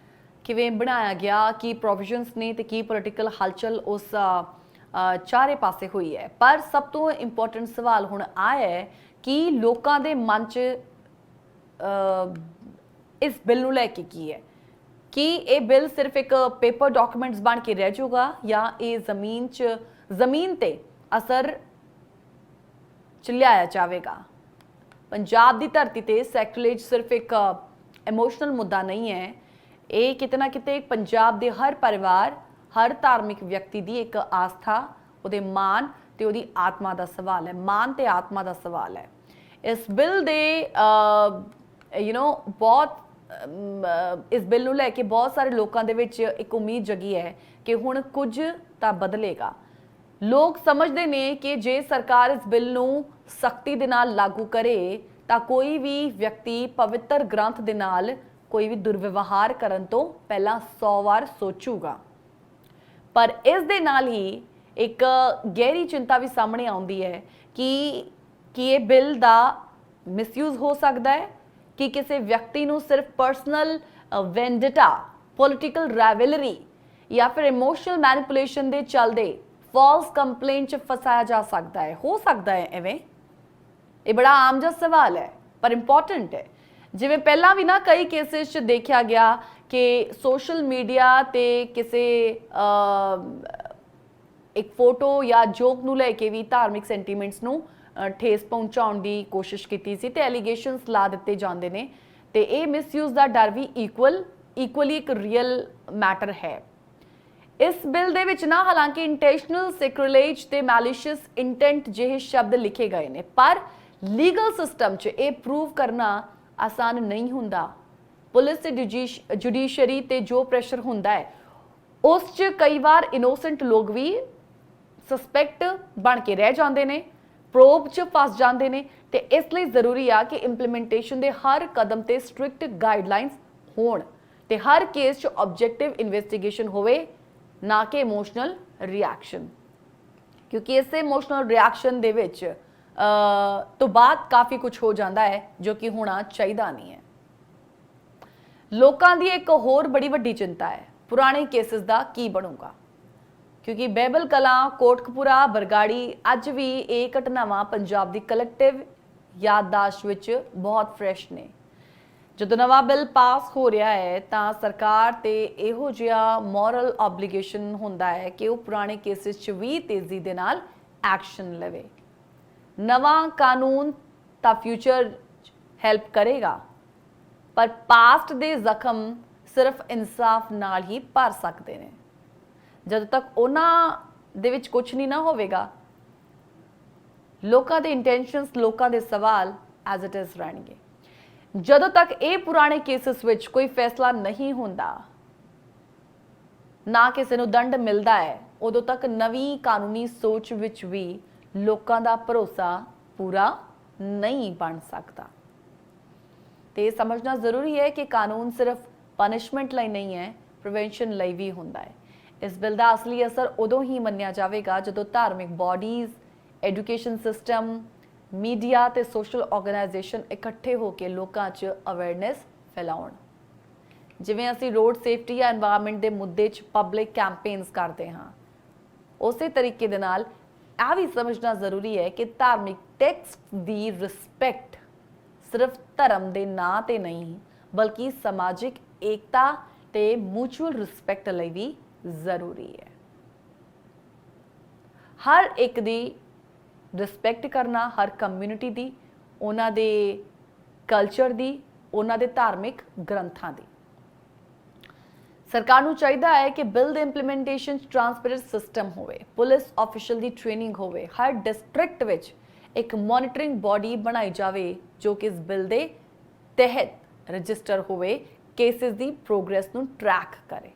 ਕਿਵੇਂ ਬਣਾਇਆ ਗਿਆ, ਕੀ ਪ੍ਰੋਵੀਜ਼ਨਸ ਨੇ ਤੇ ਕੀ ਪੋਲੀਟੀਕਲ ਹਲਚਲ ਉਸ ਚਾਰੇ ਪਾਸੇ ਹੋਈ ਹੈ। ਪਰ ਸਭ ਤੋਂ ਇੰਪੋਰਟੈਂਟ ਸਵਾਲ ਹੁਣ ਆਇਆ ਹੈ ਕਿ ਲੋਕਾਂ ਦੇ ਮਨ 'ਚ ਇਸ ਬਿੱਲ ਨੂੰ ਲੈ ਕੇ ਕੀ ਹੈ। ਕੀ ਇਹ ਬਿੱਲ ਸਿਰਫ ਇੱਕ ਪੇਪਰ ਡਾਕੂਮੈਂਟਸ ਬਣ ਕੇ ਰਹਿ ਜਾਊਗਾ ਜਾਂ ਇਹ ਜ਼ਮੀਨ ਤੇ ਅਸਰ ਚ ਲਿਆਇਆ ਜਾਵੇਗਾ। ਪੰਜਾਬ ਦੀ ਧਰਤੀ ਤੇ ਸੈਕ੍ਰਿਲੇਜ ਸਿਰਫ ਇੱਕ ਇਮੋਸ਼ਨਲ ਮੁੱਦਾ ਨਹੀਂ ਹੈ, ਇਹ ਕਿਤੇ ਨਾ ਕਿਤੇ ਪੰਜਾਬ ਦੇ ਹਰ ਪਰਿਵਾਰ, ਹਰ ਧਾਰਮਿਕ ਵਿਅਕਤੀ ਦੀ ਇੱਕ ਆਸਥਾ, ਉਹਦੇ ਮਾਨ ਤੇ ਉਹਦੀ ਆਤਮਾ ਦਾ ਸਵਾਲ ਹੈ। ਮਾਨ ਤੇ ਆਤਮਾ ਦਾ ਸਵਾਲ ਹੈ। ਇਸ ਬਿੱਲ ਦੇ ਬਹੁਤ ਇਸ ਬਿੱਲ ਨੂੰ ਲੈ ਕੇ ਬਹੁਤ ਸਾਰੇ ਲੋਕਾਂ ਦੇ ਵਿੱਚ ਇੱਕ ਉਮੀਦ ਜਗੀ ਹੈ ਕਿ ਹੁਣ ਕੁਝ ਤਾਂ ਬਦਲੇਗਾ। ਲੋਕ ਸਮਝਦੇ ਨੇ ਕਿ ਜੇ ਸਰਕਾਰ ਇਸ ਬਿੱਲ ਨੂੰ ਸਖਤੀ ਦੇ ਨਾਲ ਲਾਗੂ ਕਰੇ ਤਾਂ ਕੋਈ ਵੀ ਵਿਅਕਤੀ ਪਵਿੱਤਰ ਗ੍ਰੰਥ ਦੇ ਨਾਲ ਕੋਈ ਵੀ ਦੁਰਵਿਵਹਾਰ ਕਰਨ ਤੋਂ ਪਹਿਲਾਂ 100 ਵਾਰ ਸੋਚੂਗਾ। ਪਰ ਇਸ ਦੇ ਨਾਲ ਹੀ ਇੱਕ ਗਹਿਰੀ ਚਿੰਤਾ ਵੀ ਸਾਹਮਣੇ ਆਉਂਦੀ ਹੈ ਕਿ ਇਹ ਬਿੱਲ ਦਾ ਮਿਸਯੂਜ਼ ਹੋ ਸਕਦਾ ਹੈ, ਕਿ ਕਿਸੇ ਵਿਅਕਤੀ ਨੂੰ ਸਿਰਫ ਪਰਸਨਲ ਵੈਂਡੇਟਾ, ਪੋਲੀਟੀਕਲ ਰਾਈਵਲਰੀ ਜਾਂ ਫਿਰ ਇਮੋਸ਼ਨਲ ਮੈਨੀਪੂਲੇਸ਼ਨ ਦੇ ਚੱਲਦੇ ਫਾਲਸ ਕੰਪਲੇਂਟ 'ਚ ਫਸਾਇਆ ਜਾ ਸਕਦਾ ਹੈ। ਹੋ ਸਕਦਾ ਹੈ ਐਵੇਂ। ਇਹ ਬੜਾ ਆਮ ਜਿਹਾ ਸਵਾਲ ਹੈ ਪਰ ਇੰਪੋਰਟੈਂਟ ਹੈ। ਜਿਵੇਂ ਪਹਿਲਾਂ ਵੀ ਨਾ ਕਈ ਕੇਸਿਸ 'ਚ ਦੇਖਿਆ ਗਿਆ ਕਿ ਸੋਸ਼ਲ ਮੀਡੀਆ ਤੇ ਕਿਸੇ ਇੱਕ ਫੋਟੋ ਜਾਂ ਜੋਕ ਨੂੰ ਲੈ ਕੇ ਵੀ ਧਾਰਮਿਕ ਸੈਂਟੀਮੈਂਟਸ ਨੂੰ ਠੇਸ ਪਹੁੰਚਾਉਣ ਦੀ ਕੋਸ਼ਿਸ਼ ਕੀਤੀ ਸੀ ਤੇ ਐਲੀਗੇਸ਼ਨਸ ਲਾ ਦਿੱਤੇ ਜਾਂਦੇ ਨੇ ਤੇ ਇਹ ਮਿਸਯੂਜ਼ ਦਾ ਡਰ ਵੀ ਇਕੁਅਲੀ ਇੱਕ ਰੀਅਲ ਮੈਟਰ ਹੈ। ਇਸ ਬਿੱਲ ਦੇ ਵਿੱਚ ਨਾ ਹਾਲਾਂਕਿ ਇੰਟੈਂਸ਼ਨਲ ਸੈਕ੍ਰਿਲੇਜ ਤੇ ਮੈਲੀਸ਼ੀਅਸ ਇੰਟੈਂਟ ਜਿਹੇ ਸ਼ਬਦ ਲਿਖੇ ਗਏ ਨੇ, ਪਰ ਲੀਗਲ ਸਿਸਟਮ 'ਚ ਇਹ ਪ੍ਰੂਵ ਕਰਨਾ ਆਸਾਨ ਨਹੀਂ ਹੁੰਦਾ। ਪੁਲਿਸ ਤੇ ਜੁਡੀਸ਼ਰੀ ਤੇ ਜੋ ਪ੍ਰੈਸ਼ਰ ਹੁੰਦਾ ਹੈ ਉਸ 'ਚ ਕਈ ਵਾਰ ਇਨੋਸੈਂਟ ਲੋਕ ਵੀ ਸਸਪੈਕਟ ਬਣ ਕੇ ਰਹਿ ਜਾਂਦੇ ਨੇ, ਪ੍ਰੋਬ 'ਚ ਫਸ ਜਾਂਦੇ ਨੇ ਤੇ ਇਸ ਲਈ ਜ਼ਰੂਰੀ ਆ ਕਿ ਇੰਪਲੀਮੈਂਟੇਸ਼ਨ ਦੇ ਹਰ ਕਦਮ ਤੇ ਸਟ੍ਰਿਕਟ ਗਾਈਡਲਾਈਨਸ ਹੋਣ ਤੇ ਹਰ ਕੇਸ 'ਚ ਆਬਜੈਕਟਿਵ ਇਨਵੈਸਟੀਗੇਸ਼ਨ ਹੋਵੇ, ਨਾ ਕਿ ਇਮੋਸ਼ਨਲ ਰਿਐਕਸ਼ਨ, ਕਿਉਂਕਿ ਇਸੇ ਇਮੋਸ਼ਨਲ ਰਿਐਕਸ਼ਨ ਦੇ ਵਿੱਚ ਤੋਂ ਬਾਅਦ ਕਾਫੀ ਕੁਝ ਹੋ ਜਾਂਦਾ ਹੈ ਜੋ ਕਿ ਹੋਣਾ ਚਾਹੀਦਾ ਨਹੀਂ ਹੈ। ਲੋਕਾਂ ਦੀ ਇੱਕ ਹੋਰ ਬੜੀ ਵੱਡੀ ਚਿੰਤਾ ਹੈ ਪੁਰਾਣੇ ਕੇਸਿਸ ਦਾ ਕੀ ਬਣੂਗਾ, ਕਿਉਂਕਿ ਬਹਿਬਲ ਕਲਾਂ, ਕੋਟਕਪੂਰਾ, ਬਰਗਾੜੀ ਅੱਜ ਵੀ ਇਹ ਘਟਨਾਵਾਂ ਪੰਜਾਬ ਦੀ ਕਲੈਕਟਿਵ ਯਾਦਦਾਸ਼ਤ ਵਿੱਚ ਬਹੁਤ ਫਰੈਸ਼ ਨੇ। ਜਦੋਂ ਨਵਾਂ ਬਿੱਲ ਪਾਸ ਹੋ ਰਿਹਾ ਹੈ ਤਾਂ ਸਰਕਾਰ ਤੇ ਇਹੋ ਜਿਹਾ ਮੋਰਲ ਆਬਲੀਗੇਸ਼ਨ ਹੁੰਦਾ ਹੈ ਕਿ ਉਹ ਪੁਰਾਣੇ ਕੇਸਿਸ 'ਚ ਵੀ ਤੇਜ਼ੀ ਦੇ ਨਾਲ ਐਕਸ਼ਨ ਲਵੇ। ਨਵਾਂ ਕਾਨੂੰਨ ਤਾਂ ਫਿਊਚਰ ਹੈਲਪ ਕਰੇਗਾ, ਪਰ ਪਾਸਟ ਦੇ ਜ਼ਖਮ ਸਿਰਫ ਇਨਸਾਫ ਨਾਲ ਹੀ ਭਰ ਸਕਦੇ ਨੇ। ਜਦੋਂ ਤੱਕ ਉਹਨਾਂ ਦੇ ਵਿੱਚ ਕੁਝ ਨਹੀਂ ਨਾ ਹੋਵੇਗਾ, ਲੋਕਾਂ ਦੇ ਇੰਟੈਂਸ਼ਨਸ, ਲੋਕਾਂ ਦੇ ਸਵਾਲ ਐਜ਼ ਇਟ ਇਜ਼ ਰਹਿਣਗੇ। ਜਦੋਂ ਤੱਕ ਇਹ ਪੁਰਾਣੇ ਕੇਸਿਸ ਵਿੱਚ ਕੋਈ ਫੈਸਲਾ ਨਹੀਂ ਹੁੰਦਾ, ਨਾ ਕਿਸੇ ਨੂੰ ਦੰਡ ਮਿਲਦਾ ਹੈ, ਉਦੋਂ ਤੱਕ ਨਵੀਂ ਕਾਨੂੰਨੀ ਸੋਚ ਵਿੱਚ ਵੀ ਲੋਕਾਂ ਦਾ ਭਰੋਸਾ ਪੂਰਾ ਨਹੀਂ ਬਣ ਸਕਦਾ। ਤੇ ਇਹ ਸਮਝਣਾ ਜ਼ਰੂਰੀ ਹੈ ਕਿ ਕਾਨੂੰਨ ਸਿਰਫ ਪਨਿਸ਼ਮੈਂਟ ਲਈ ਨਹੀਂ ਹੈ, ਪ੍ਰੀਵੈਂਸ਼ਨ ਲਈ ਵੀ ਹੁੰਦਾ ਹੈ। ਇਸ ਬਿੱਲ ਦਾ ਅਸਲੀ ਅਸਰ ਉਦੋਂ ਹੀ ਮੰਨਿਆ ਜਾਵੇਗਾ ਜਦੋਂ ਧਾਰਮਿਕ ਬਾਡੀਜ਼, ਐਜੂਕੇਸ਼ਨ ਸਿਸਟਮ, ਮੀਡੀਆ ਤੇ ਸੋਸ਼ਲ ਆਰਗੇਨਾਈਜੇਸ਼ਨ ਇਕੱਠੇ ਹੋ ਕੇ ਲੋਕਾਂ 'ਚ ਅਵੇਅਰਨੈਸ ਫੈਲਾਉਣ। ਜਿਵੇਂ ਅਸੀਂ ਰੋਡ ਸੇਫਟੀ ਜਾਂ এনवायरमेंट ਦੇ ਮੁੱਦੇ 'ਚ ਪਬਲਿਕ ਕੈਂਪੇਨਸ ਕਰਦੇ ਹਾਂ, ਉਸੇ ਤਰੀਕੇ ਦੇ ਨਾਲ ਇਹ ਵੀ ਸਮਝਣਾ ਜ਼ਰੂਰੀ ਹੈ ਕਿ ਧਾਰਮਿਕ ਟੈਕਸਟ ਦੀ ਰਿਸਪੈਕਟ ਸਿਰਫ ਧਰਮ ਦੇ ਨਾਂ ਤੇ ਨਹੀਂ, ਬਲਕਿ ਸਮਾਜਿਕ ਏਕਤਾ ਤੇ ਮਿਊਚੁਅਲ ਰਿਸਪੈਕਟ ਲਈ ਵੀ ਜ਼ਰੂਰੀ ਹੈ। ਹਰ ਇੱਕ ਦੀ ਰਿਸਪੈਕਟ ਕਰਨਾ, ਹਰ ਕਮਿਊਨਿਟੀ ਦੀ, ਉਹਨਾਂ ਦੇ ਕਲਚਰ ਦੀ, ਉਹਨਾਂ ਦੇ ਧਾਰਮਿਕ ਗ੍ਰੰਥਾਂ ਦੀ। ਸਰਕਾਰ ਨੂੰ ਚਾਹੀਦਾ ਹੈ ਕਿ ਬਿੱਲ ਦੇ ਇੰਪਲੀਮੈਂਟੇਸ਼ਨ 'ਚ ਟਰਾਂਸਪੇਰੈਂਟ ਸਿਸਟਮ ਹੋਵੇ, ਪੁਲਿਸ ਆਫੀਸ਼ੀਅਲ ਦੀ ਟ੍ਰੇਨਿੰਗ ਹੋਵੇ, ਹਰ ਡਿਸਟ੍ਰਿਕਟ ਵਿੱਚ ਇੱਕ ਮੋਨੀਟਰਿੰਗ ਬਾਡੀ ਬਣਾਈ ਜਾਵੇ ਜੋ ਕਿ ਇਸ ਬਿੱਲ ਦੇ ਤਹਿਤ ਰਜਿਸਟਰ ਹੋਵੇ, ਕੇਸਿਸ ਦੀ ਪ੍ਰੋਗਰੈਸ ਨੂੰ ਟਰੈਕ ਕਰੇ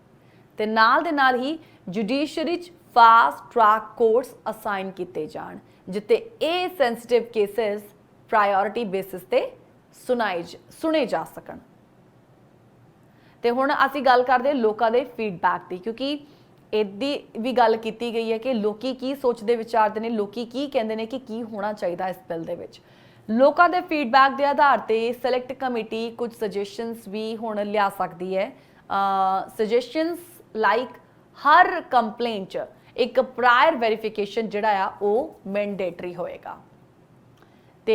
ਤੇ ਨਾਲ ਦੇ ਨਾਲ ਹੀ ਜੁਡੀਸ਼ਰੀ 'ਚ ਫਾਸਟ ਟਰੈਕ ਕੋਰਟਸ ਅਸਾਈਨ ਕੀਤੇ ਜਾਣ ਜਿੱਥੇ ਇਹ ਸੈਂਸਿਟਿਵ ਕੇਸਿਸ ਪ੍ਰਾਇੋਰਿਟੀ ਬੇਸਿਸ ਤੇ ਸੁਣੇ ਜਾ ਸਕਣ। ਤੇ ਹੁਣ ਅਸੀਂ ਗੱਲ ਕਰਦੇ ਲੋਕਾਂ ਦੇ ਫੀਡਬੈਕ ਦੀ, ਕਿਉਂਕਿ ਇਹਦੀ ਵੀ ਗੱਲ ਕੀਤੀ ਗਈ ਹੈ ਕਿ ਲੋਕੀ ਕੀ ਸੋਚਦੇ ਵਿਚਾਰਦੇ ਨੇ, ਲੋਕੀ ਕੀ ਕਹਿੰਦੇ ਨੇ ਕਿ ਕੀ ਹੋਣਾ ਚਾਹੀਦਾ ਇਸ ਬਿੱਲ ਦੇ ਵਿੱਚ। ਲੋਕਾਂ ਦੇ ਫੀਡਬੈਕ ਦੇ ਆਧਾਰ ਤੇ ਸਿਲੈਕਟ ਕਮੇਟੀ ਕੁਝ ਸਜੈਸ਼ਨਸ ਵੀ ਹੁਣ ਲਿਆ ਸਕਦੀ ਹੈ। ਸਜੈਸ਼ਨਸ ਲਾਈਕ ਹਰ ਕੰਪਲੇਂਟ 'ਚ ਇੱਕ ਪ੍ਰਾਇਰ ਵੈਰੀਫਿਕੇਸ਼ਨ ਜਿਹੜਾ ਆ ਉਹ ਮੈਂਡੇਟਰੀ ਹੋਏਗਾ ਤੇ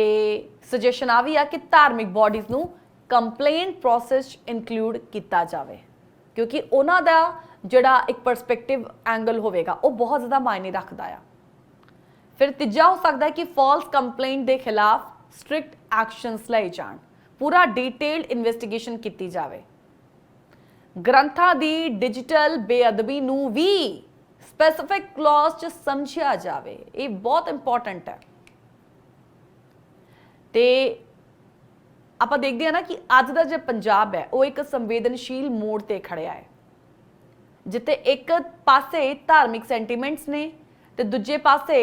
ਸਜੈਸ਼ਨ ਆ ਵੀ ਆ ਕਿ ਧਾਰਮਿਕ ਬਾਡੀਜ਼ ਨੂੰ ਕੰਪਲੇਂਟ ਪ੍ਰੋਸੈਸ 'ਚ ਇਨਕਲੂਡ ਕੀਤਾ ਜਾਵੇ, ਕਿਉਂਕਿ ਉਹਨਾਂ ਦਾ ਜਿਹੜਾ ਇੱਕ ਪਰਸਪੈਕਟਿਵ ਐਂਗਲ ਹੋਵੇਗਾ ਉਹ ਬਹੁਤ ਜ਼ਿਆਦਾ ਮਾਇਨੇ ਰੱਖਦਾ ਆ। ਫਿਰ ਤੀਜਾ ਹੋ ਸਕਦਾ ਹੈ ਕਿ ਫਾਲਸ ਕੰਪਲੇਂਟ ਦੇ ਖਿਲਾਫ ਸਟ੍ਰਿਕਟ ਐਕਸ਼ਨਸ ਲਏ ਜਾਣ, ਪੂਰਾ ਡਿਟੇਲਡ ਇਨਵੈਸਟੀਗੇਸ਼ਨ ਕੀਤੀ ਜਾਵੇ। ਗ੍ਰੰਥਾਂ ਦੀ ਡਿਜੀਟਲ ਬੇਅਦਬੀ ਨੂੰ ਵੀ ਸਪੈਸੀਫਿਕ ਕਲੌਜ਼ 'ਚ ਸਮਝਿਆ ਜਾਵੇ, ਇਹ ਬਹੁਤ ਇੰਪੋਰਟੈਂਟ ਹੈ। ਤੇ ਆਪਾਂ ਦੇਖਦੇ ਹਾਂ ਨਾ ਕਿ ਅੱਜ ਦਾ ਜੋ ਪੰਜਾਬ ਹੈ ਉਹ ਇੱਕ ਸੰਵੇਦਨਸ਼ੀਲ ਮੋੜ ਤੇ ਖੜਿਆ ਹੈ, ਜਿੱਥੇ ਇੱਕ ਪਾਸੇ ਧਾਰਮਿਕ ਸੈਂਟੀਮੈਂਟਸ ਨੇ ਤੇ ਦੂਜੇ ਪਾਸੇ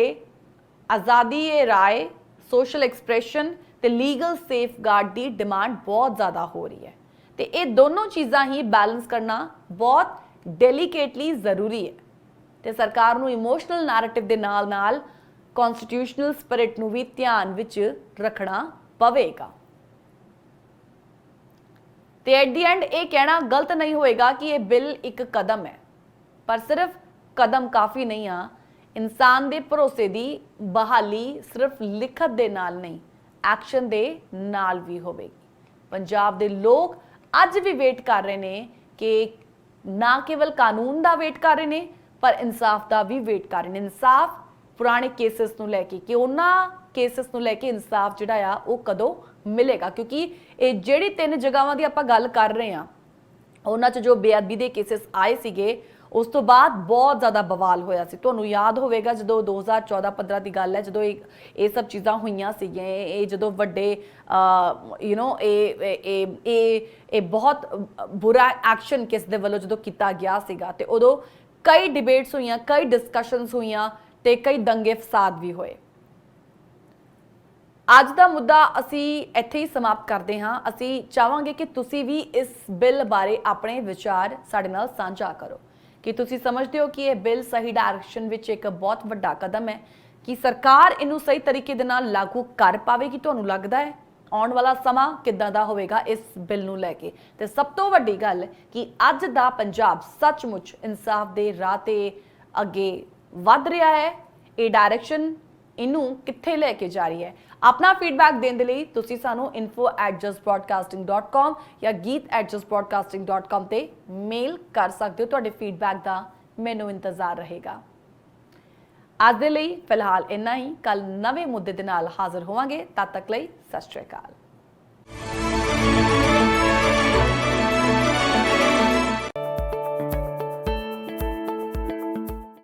ਆਜ਼ਾਦੀ ਰਾਏ, ਸੋਸ਼ਲ ਐਕਸਪ੍ਰੈਸ਼ਨ ਤੇ ਲੀਗਲ ਸੇਫਗਾਰਡ ਦੀ ਡਿਮਾਂਡ ਬਹੁਤ ਜ਼ਿਆਦਾ ਹੋ ਰਹੀ ਹੈ ਤੇ ਇਹ ਦੋਨੋਂ ਚੀਜ਼ਾਂ ਹੀ ਬੈਲੈਂਸ ਕਰਨਾ ਬਹੁਤ ਡੈਲੀਕੇਟਲੀ ਜ਼ਰੂਰੀ ਹੈ। ਤੇ ਸਰਕਾਰ ਨੂੰ ਇਮੋਸ਼ਨਲ ਨੈਰੇਟਿਵ ਦੇ ਨਾਲ ਕਨਸਟੀਟਿਊਸ਼ਨਲ ਸਪਿਰਿਟ ਨੂੰ ਵੀ ਧਿਆਨ ਵਿੱਚ ਰੱਖਣਾ ਪਵੇਗਾ। ਤੇ ਐਟ ਦੀ ਐਂਡ ਇਹ ਕਹਿਣਾ ਗਲਤ ਨਹੀਂ ਹੋਏਗਾ ਕਿ ਇਹ ਬਿੱਲ ਇੱਕ ਕਦਮ ਹੈ, ਪਰ ਸਿਰਫ ਕਦਮ ਕਾਫੀ ਨਹੀਂ ਆ। ਇਨਸਾਨ ਦੇ ਭਰੋਸੇ ਦੀ ਬਹਾਲੀ ਸਿਰਫ ਲਿਖਤ ਦੇ ਨਾਲ ਨਹੀਂ, ਐਕਸ਼ਨ ਦੇ ਨਾਲ ਵੀ ਹੋਵੇਗੀ। ਪੰਜਾਬ ਦੇ ਲੋਕ ਅੱਜ ਵੀ ਵੇਟ ਕਰ ਰਹੇ ਨੇ ਕਿ ਨਾ ਕੇਵਲ ਕਾਨੂੰਨ ਦਾ ਵੇਟ ਕਰ ਰਹੇ ਨੇ, ਪਰ ਇਨਸਾਫ ਦਾ ਵੀ ਵੇਟ ਕਰ ਰਹੇ ਨੇ। ਇਨਸਾਫ ਪੁਰਾਣੇ ਕੇਸਿਸ ਨੂੰ ਲੈ ਕੇ, ਕਿ ਉਹਨਾਂ ਕੇਸਿਸ ਨੂੰ ਲੈ ਕੇ ਇਨਸਾਫ ਜਿਹੜਾ ਆ ਉਹ ਕਦੋਂ ਮਿਲੇਗਾ, ਕਿਉਂਕਿ ਇਹ ਜਿਹੜੀ 3 ਜਗ੍ਹਾਵਾਂ ਦੀ ਆਪਾਂ ਗੱਲ ਕਰ ਰਹੇ ਹਾਂ ਉਹਨਾਂ 'ਚ ਜੋ ਬੇਅਦਬੀ ਦੇ ਕੇਸਿਸ ਆਏ ਸੀਗੇ, ਉਸ ਤੋਂ ਬਾਅਦ ਬਹੁਤ ਜ਼ਿਆਦਾ ਬਵਾਲ ਹੋਇਆ ਸੀ। ਤੁਹਾਨੂੰ ਯਾਦ ਹੋਵੇਗਾ ਜਦੋਂ 2014-15 ਦੀ ਗੱਲ ਹੈ, ਜਦੋਂ ਇਹ ਸਭ ਚੀਜ਼ਾਂ ਹੋਈਆਂ ਸੀਗੀਆਂ, ਇਹ ਜਦੋਂ ਵੱਡੇ ਇਹ ਬਹੁਤ ਬੁਰਾ ਐਕਸ਼ਨ ਕਿਸ ਦੇ ਵੱਲੋਂ ਜਦੋਂ ਕੀਤਾ ਗਿਆ ਸੀਗਾ, ਤੇ ਉਦੋਂ ਕਈ ਡਿਬੇਟਸ ਹੋਈਆਂ, ਕਈ ਡਿਸਕਸ਼ਨਸ ਹੋਈਆਂ ਤੇ ਕਈ ਦੰਗੇ ਫਸਾਦ ਵੀ ਹੋਏ। ਅੱਜ ਦਾ ਮੁੱਦਾ ਅਸੀਂ ਇੱਥੇ ਹੀ ਸਮਾਪਤ ਕਰਦੇ ਹਾਂ। ਅਸੀਂ ਚਾਹਾਂਗੇ ਕਿ ਤੁਸੀਂ ਵੀ ਇਸ ਬਿੱਲ ਬਾਰੇ ਆਪਣੇ ਵਿਚਾਰ ਸਾਡੇ ਨਾਲ ਸਾਂਝਾ ਕਰੋ ਕਿ ਤੁਸੀਂ ਸਮਝਦੇ ਹੋ ਕਿ ਇਹ ਬਿੱਲ ਸਹੀ ਡਾਇਰੈਕਸ਼ਨ ਵਿੱਚ ਇੱਕ ਬਹੁਤ ਵੱਡਾ ਕਦਮ ਹੈ, ਕਿ ਸਰਕਾਰ ਇਹਨੂੰ ਸਹੀ ਤਰੀਕੇ ਦੇ ਨਾਲ ਲਾਗੂ ਕਰ ਪਾਵੇਗੀ। ਤੁਹਾਨੂੰ ਲੱਗਦਾ ਹੈ ਆਉਣ ਵਾਲਾ ਸਮਾਂ ਕਿੱਦਾਂ ਦਾ ਹੋਵੇਗਾ ਇਸ ਬਿੱਲ ਨੂੰ ਲੈ ਕੇ? ਤੇ ਸਭ ਤੋਂ ਵੱਡੀ ਗੱਲ ਕਿ ਅੱਜ ਦਾ ਪੰਜਾਬ ਸੱਚਮੁੱਚ ਇਨਸਾਫ ਦੇ ਰਾਹ ਤੇ ਅੱਗੇ ਵੱਧ ਰਿਹਾ ਹੈ। ਇਹ ਡਾਇਰੈਕਸ਼ਨ ਇਹਨੂੰ ਕਿੱਥੇ ਲੈ ਕੇ ਜਾ ਰਹੀ ਹੈ? ਆਪਣਾ ਫੀਡਬੈਕ ਦੇਣ ਦੇ ਲਈ ਤੁਸੀਂ ਸਾਨੂੰ info@justbroadcasting.com ਜਾਂ geet@justbroadcasting.com ਤੇ ਮੇਲ ਕਰ ਸਕਦੇ ਹੋ। ਤੁਹਾਡੇ ਫੀਡਬੈਕ ਦਾ ਮੈਨੂੰ ਇੰਤਜ਼ਾਰ ਰਹੇਗਾ। ਅੱਜ ਦੇ ਲਈ ਫਿਲਹਾਲ ਇੰਨਾ ਹੀ। ਕੱਲ ਨਵੇਂ ਮੁੱਦੇ ਦੇ ਨਾਲ ਹਾਜ਼ਰ ਹੋਵਾਂਗੇ। ਤਦ ਤੱਕ ਲਈ ਸਤਿ ਸ਼੍ਰੀ ਅਕਾਲ।